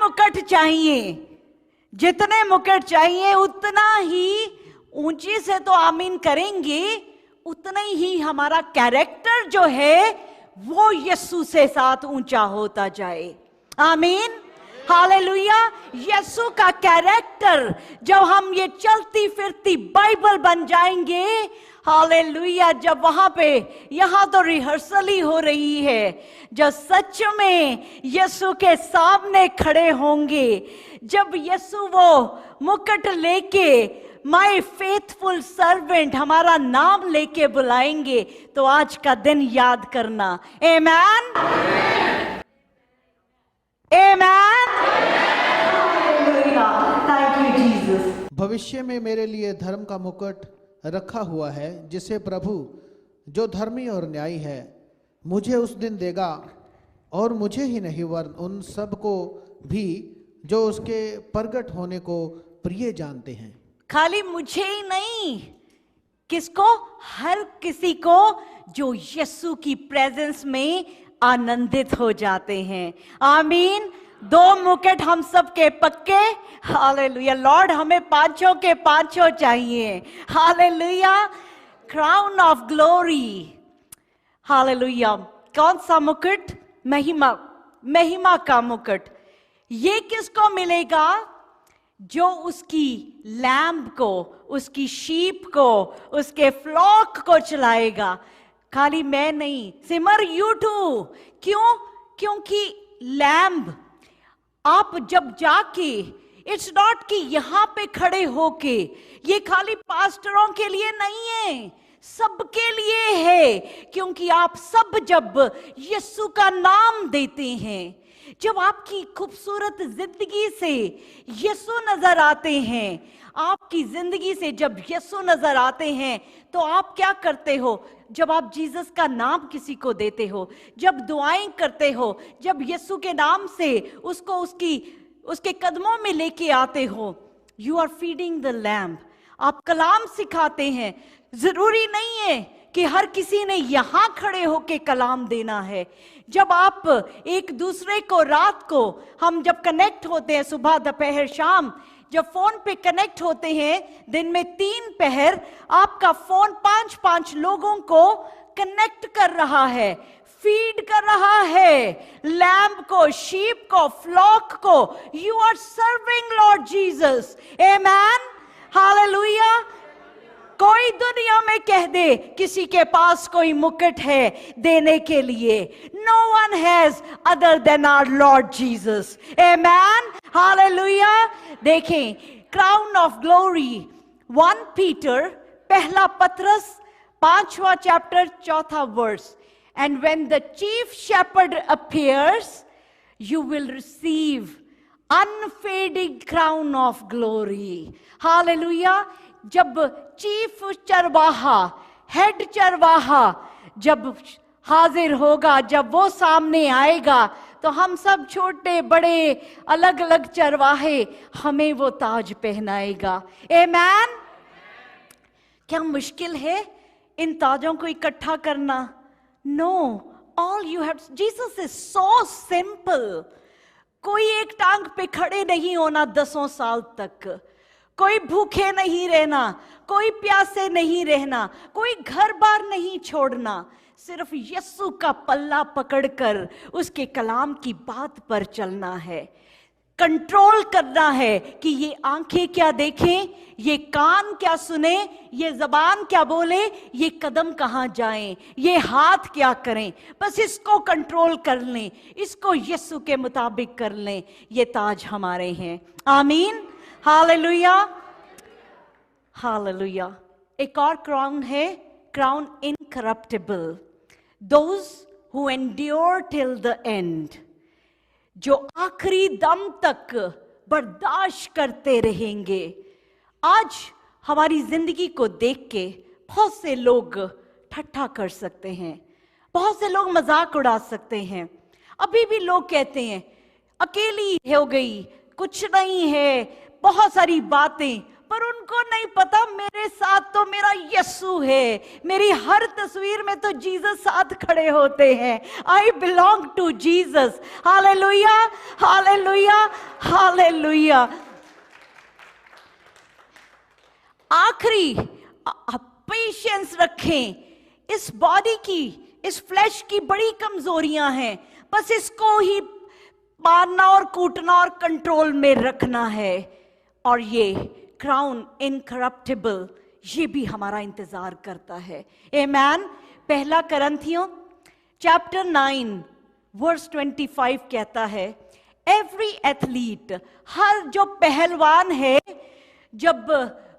मुकुट चाहिए उतना ही ऊंची से तो आमीन करेंगे, उतना ही हमारा कैरेक्टर जो है वो यीशु से साथ ऊंचा होता जाए। आमीन, हालेलुया। यीशु का कैरेक्टर जब हम ये चलती फिरती बाइबल बन जाएंगे, हालेलुया, जब वहां पे, यहां तो रिहर्सल ही हो रही है, जब सच में यीशु के सामने खड़े होंगे, जब यीशु वो मुकुट लेके माय फेथफुल सर्वेंट हमारा नाम लेके बुलाएंगे, तो आज का दिन याद करना। आमेन, आमेन, थैंक यू जीसस। भविष्य में मेरे लिए धर्म का मुकुट रखा हुआ है, जिसे प्रभु जो धर्मी और न्यायी है मुझे उस दिन देगा, और मुझे ही नहीं वरन उन सब को भी जो उसके प्रगट होने को प्रिय जानते हैं। खाली मुझे ही नहीं, किसको? हर किसी को जो यीशु की प्रेजेंस में आनंदित हो जाते हैं। आमीन। 2 मुकुट हम सब के पक्के। हालेलुया। लॉर्ड, हमें 5 के 5 चाहिए। Hallelujah. Crown of glory. Hallelujah. कौन सा मुकुट? महिमा का मुकुट। ये किसको मिलेगा? जो उसकी लैम्ब को, उसकी शीप को, उसके फ्लॉक को चलाएगा। खाली मैं नहीं, सिमर यू टू। क्यों? क्योंकि लैम्ब आप जब जाके, इट्स नॉट कि यहां पे खड़े होके, ये खाली पास्टरों के लिए नहीं है, सबके लिए है। क्योंकि आप सब जब यीशु का नाम देते हैं, जब आपकी खूबसूरत जिंदगी से यीशु नजर आते हैं, आपकी जिंदगी से जब यीशु नजर आते हैं, तो आप क्या करते हो? जब आप जीसस का नाम किसी को देते हो, जब दुआएं करते हो, जब यीशु के नाम से उसको उसके कदमों में लेके आते हो, you are feeding the lamb. आप कलाम सिखाते हैं। जरूरी नहीं है कि हर किसी ने यहां खड़े होके कलाम देना है। जब आप एक दूसरे को, रात को हम जब कनेक्ट होते हैं, सुबह दोपहर शाम, जब फोन पे कनेक्ट होते हैं, दिन में 3 पहर आपका फोन 5-5 लोगों को कनेक्ट कर रहा है, फीड कर रहा है, लैम्ब को, शीप को, फ्लॉक को। You are serving Lord Jesus. Amen, hallelujah. कोई दुनिया में कह दे किसी के पास कोई मुकुट है देने के लिए, no one has other than our Lord Jesus. Amen, hallelujah. देखें, क्राउन ऑफ ग्लोरी, 1 पीटर, पहला पत्रस 5वां चैप्टर 4था verse. And when the chief shepherd appears, you will receive unfading crown of glory. Hallelujah. जब चीफ चरवाहा, हेड चरवाहा जब हाजिर होगा, जब वो सामने आएगा, तो हम सब छोटे बड़े अलग अलग चरवाहे, हमें वो ताज पहनाएगा। आमेन। क्या मुश्किल है इन ताजों को इकट्ठा करना? No, all you have, Jesus is so simple. कोई एक टांग पे खड़े नहीं होना 10 साल तक, कोई भूखे नहीं रहना, कोई प्यासे नहीं रहना, कोई घर बार नहीं छोड़ना, सिर्फ यीशु का पल्ला पकड़कर उसके कलाम की बात पर चलना है। कंट्रोल करना है कि ये आंखें क्या देखें, ये कान क्या सुने, ये जबान क्या बोले, ये कदम कहां जाएं, ये हाथ क्या करें। बस इसको कंट्रोल कर लें, इसको यीशु के मुताबिक कर लें, ये ताज हमारे हैं। आमीन, हालेलुया, हालेलुया। एक और क्राउन है, crown incorruptible, those who endure till the end, जो आखिरी दम तक बर्दाश्त करते रहेंगे। आज हमारी जिंदगी को देख के बहुत से लोग ठट्ठा कर सकते हैं, बहुत से लोग मजाक उड़ा सकते हैं। अभी भी लोग कहते हैं अकेली हो गई, कुछ नहीं है, बहुत सारी बातें, पर उनको नहीं पता मेरे साथ तो मेरा यीशु है। मेरी हर तस्वीर में तो जीसस साथ खड़े होते हैं। I belong to Jesus. Hallelujah, hallelujah, hallelujah. आखिरी पेशेंस रखें। इस बॉडी की, इस फ्लैश की बड़ी कमजोरियां हैं, बस इसको ही मारना और कूटना और कंट्रोल में रखना है। और ये क्राउन इनकरप्टिबल, ये भी हमारा इंतजार करता है। आमेन। पहला करंथियों चैप्टर 9 वर्स 25 कहता है, एवरी एथलीट, हर जो पहलवान है, जब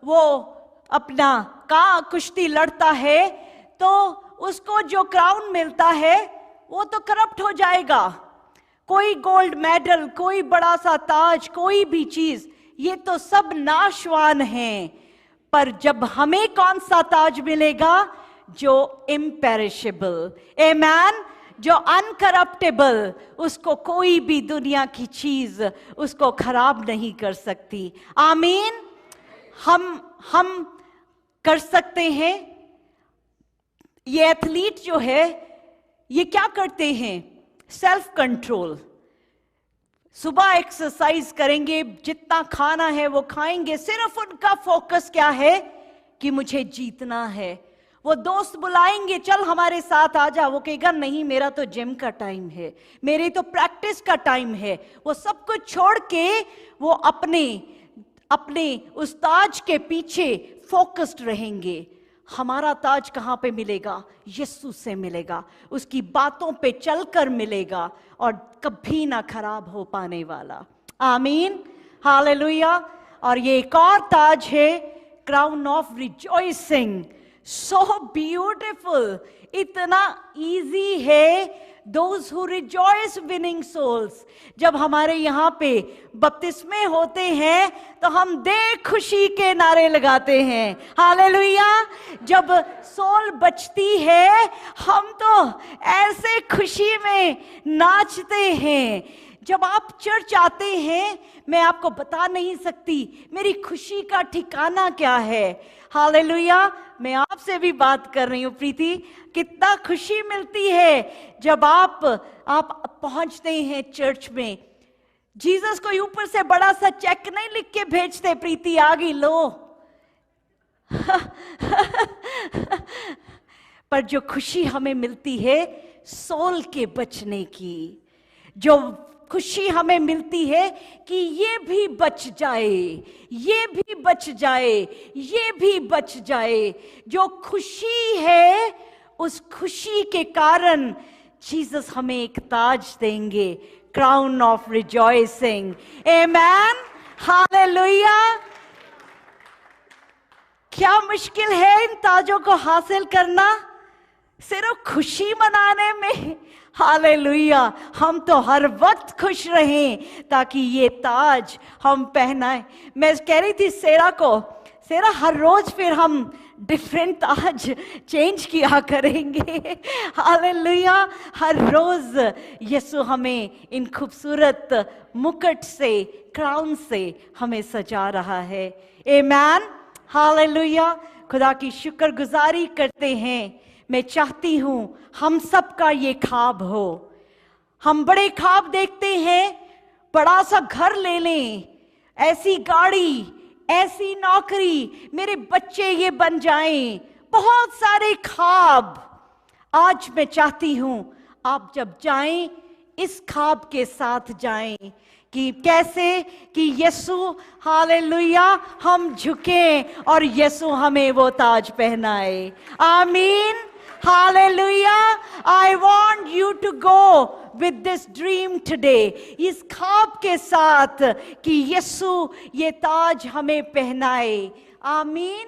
वो अपना कुश्ती लड़ता है तो उसको जो क्राउन मिलता है वो तो करप्ट हो जाएगा। कोई गोल्ड मेडल, कोई बड़ा सा ताज, कोई भी चीज, ये तो सब नाशवान हैं। पर जब हमें कौन सा ताज मिलेगा? जो इम्पेरिशेबल, आमेन, जो अनकरप्टेबल, उसको कोई भी दुनिया की चीज उसको खराब नहीं कर सकती। आमीन। हम कर सकते हैं। ये एथलीट जो है, ये क्या करते हैं? Self control. सुबह एक्सरसाइज करेंगे, जितना खाना है वो खाएंगे, सिर्फ उनका फोकस क्या है कि मुझे जीतना है। वो दोस्त बुलाएंगे, चल हमारे साथ आ जा, वो कहेगा नहीं, मेरा तो जिम का टाइम है, मेरी तो प्रैक्टिस का टाइम है। वो सब कुछ छोड़ के वो अपने उस ताज के पीछे फोकस्ड रहेंगे। हमारा ताज कहां पे मिलेगा? यीशु से मिलेगा, उसकी बातों पे चलकर मिलेगा, और कभी ना खराब हो पाने वाला। आमीन, हालेलुया। और ये एक और ताज है, crown of rejoicing. So beautiful, इतना इजी है। Those who rejoice winning souls, जब हमारे यहाँ पे बपतिस्मे होते हैं तो हम दे खुशी के नारे लगाते हैं। हालेलुया। जब सोल बचती है हम तो ऐसे खुशी में नाचते हैं। जब आप चर्च आते हैं, मैं आपको बता नहीं सकती मेरी खुशी का ठिकाना क्या है। हालेलुया। मैं आपसे भी बात कर रही हूँ प्रीति, कितना खुशी मिलती है जब आप पहुंचते हैं चर्च में। जीसस को ऊपर से बड़ा सा चेक नहीं लिख के भेजते, प्रीति आ गई लो। पर जो खुशी हमें मिलती है सोल के बचने की, जो खुशी हमें मिलती है कि ये भी बच जाए, ये भी बच जाए, ये भी बच जाए। जो खुशी है, उस खुशी के कारण जीसस हमें एक ताज देंगे, crown of rejoicing. Amen, hallelujah. क्या मुश्किल है इन ताजों को हासिल करना? सिर्फ खुशी मनाने में। हालेलुया। हम तो हर वक्त खुश रहें ताकि ये ताज हम पहनाएं। मैं कह रही थी सेरा को, सेरा हर रोज फिर हम डिफरेंट ताज चेंज किया करेंगे। हालेलुया। हर रोज यीशु हमें इन खूबसूरत मुकुट से, क्राउन से हमें सजा रहा है। आमेन, हालेलुया। खुदा की शुक्रगुजारी करते हैं। मैं चाहती हूं हम सबका ये ख्वाब हो। हम बड़े ख्वाब देखते हैं, बड़ा सा घर ले लें, ऐसी गाड़ी, ऐसी नौकरी, मेरे बच्चे ये बन जाएं, बहुत सारे ख्वाब। आज मैं चाहती हूं आप जब जाएं इस ख्वाब के साथ जाएं कि कैसे कि यीशु, हालेलुया, हम झुकें और यीशु हमें वो ताज पहनाए। Amen, hallelujah. I want you to go with this dream today, इस ख्वाब के साथ कि यीशु ये ताज हमें पहनाए। Amen,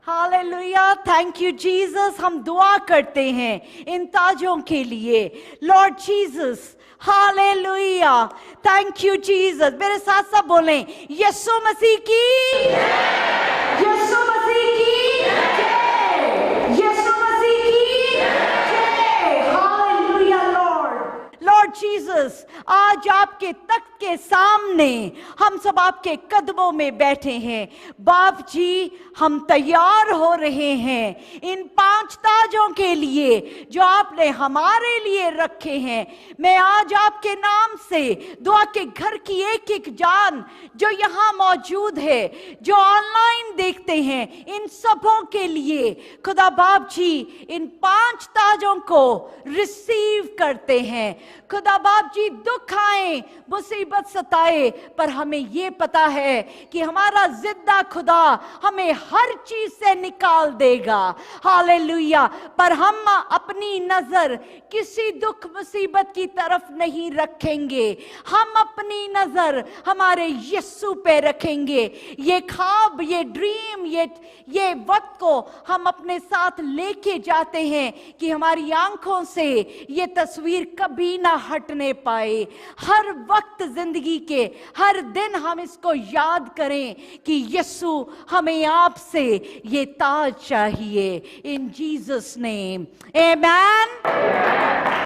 hallelujah. Thank you Jesus. हम दुआ करते हैं इन ताजों के लिए। Lord Jesus, hallelujah, thank you Jesus. मेरे साथ सब बोलें, यीशु मसीह की, यीशु मसीह की जय, यीशु मसीह की जय। Hallelujah Lord. लॉर्ड जीसस, आज आपके तख्त के सामने हम सब आपके कदमों में बैठे हैं। बाप जी, हम तैयार हो रहे हैं इन 5 ताजों के लिए जो आपने हमारे लिए रखे हैं। मैं आज आपके नाम से दुआ के घर की एक एक जान जो यहाँ मौजूद है, जो ऑनलाइन देखते हैं, इन सबों के लिए खुदा बाप जी इन 5 ताजों को रिसीव करते हैं। खुदा बाप जी, दुख आए, मुसीबत सताए, पर हमें ये पता है कि हमारा जिंदा खुदा हमें हर चीज से निकाल देगा। हालेलुया। पर हम अपनी नजर किसी दुख मुसीबत की तरफ नहीं रखेंगे, हम अपनी नजर हमारे यीशु पे रखेंगे। ये ख्वाब, ये ड्रीम, ये वक्त को हम अपने साथ लेके जाते हैं कि हमारी आंखों से ये तस्वीर कभी ना हटने पाए। हर वक्त जिंदगी के हर दिन हम इसको याद करें कि यीशु हमें आपसे ये ताज चाहिए। इन Jesus name, amen,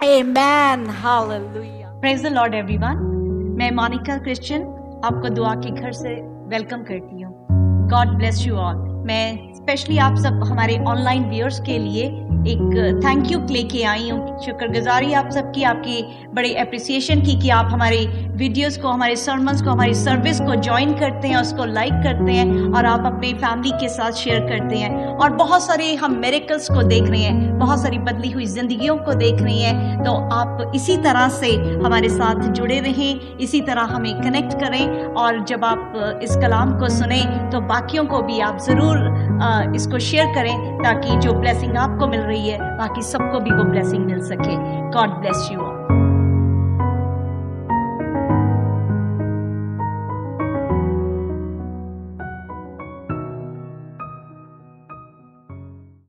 amen, hallelujah. Praise the Lord everyone. मैं मोनिका क्रिश्चियन आपको दुआ के घर से वेलकम करती हूँ। God bless you all. मैं स्पेशली आप सब हमारे ऑनलाइन व्यूअर्स के लिए एक थैंक यू लेके आई हूँ। शुक्रगुजारी आप सबकी, आपकी बड़ी अप्रिसिएशन की कि आप हमारे वीडियोस को, हमारे सर्मन्स को, हमारी सर्विस को ज्वाइन करते हैं, उसको लाइक करते हैं और आप अपनी फैमिली के साथ शेयर करते हैं। और बहुत सारे हम मिरेकल्स को देख रहे हैं, बहुत सारी बदली हुई जिंदगियों को देख रहे हैं। तो आप इसी तरह से हमारे साथ जुड़े रहें, इसी तरह हमें कनेक्ट करें। और जब आप इस कलाम को सुने तो बाकियों को भी आप ज़रूर इसको शेयर करें, ताकि जो ब्लेसिंग आपको मिल रही है बाकी सबको भी वो ब्लेसिंग मिल सके। God bless you all.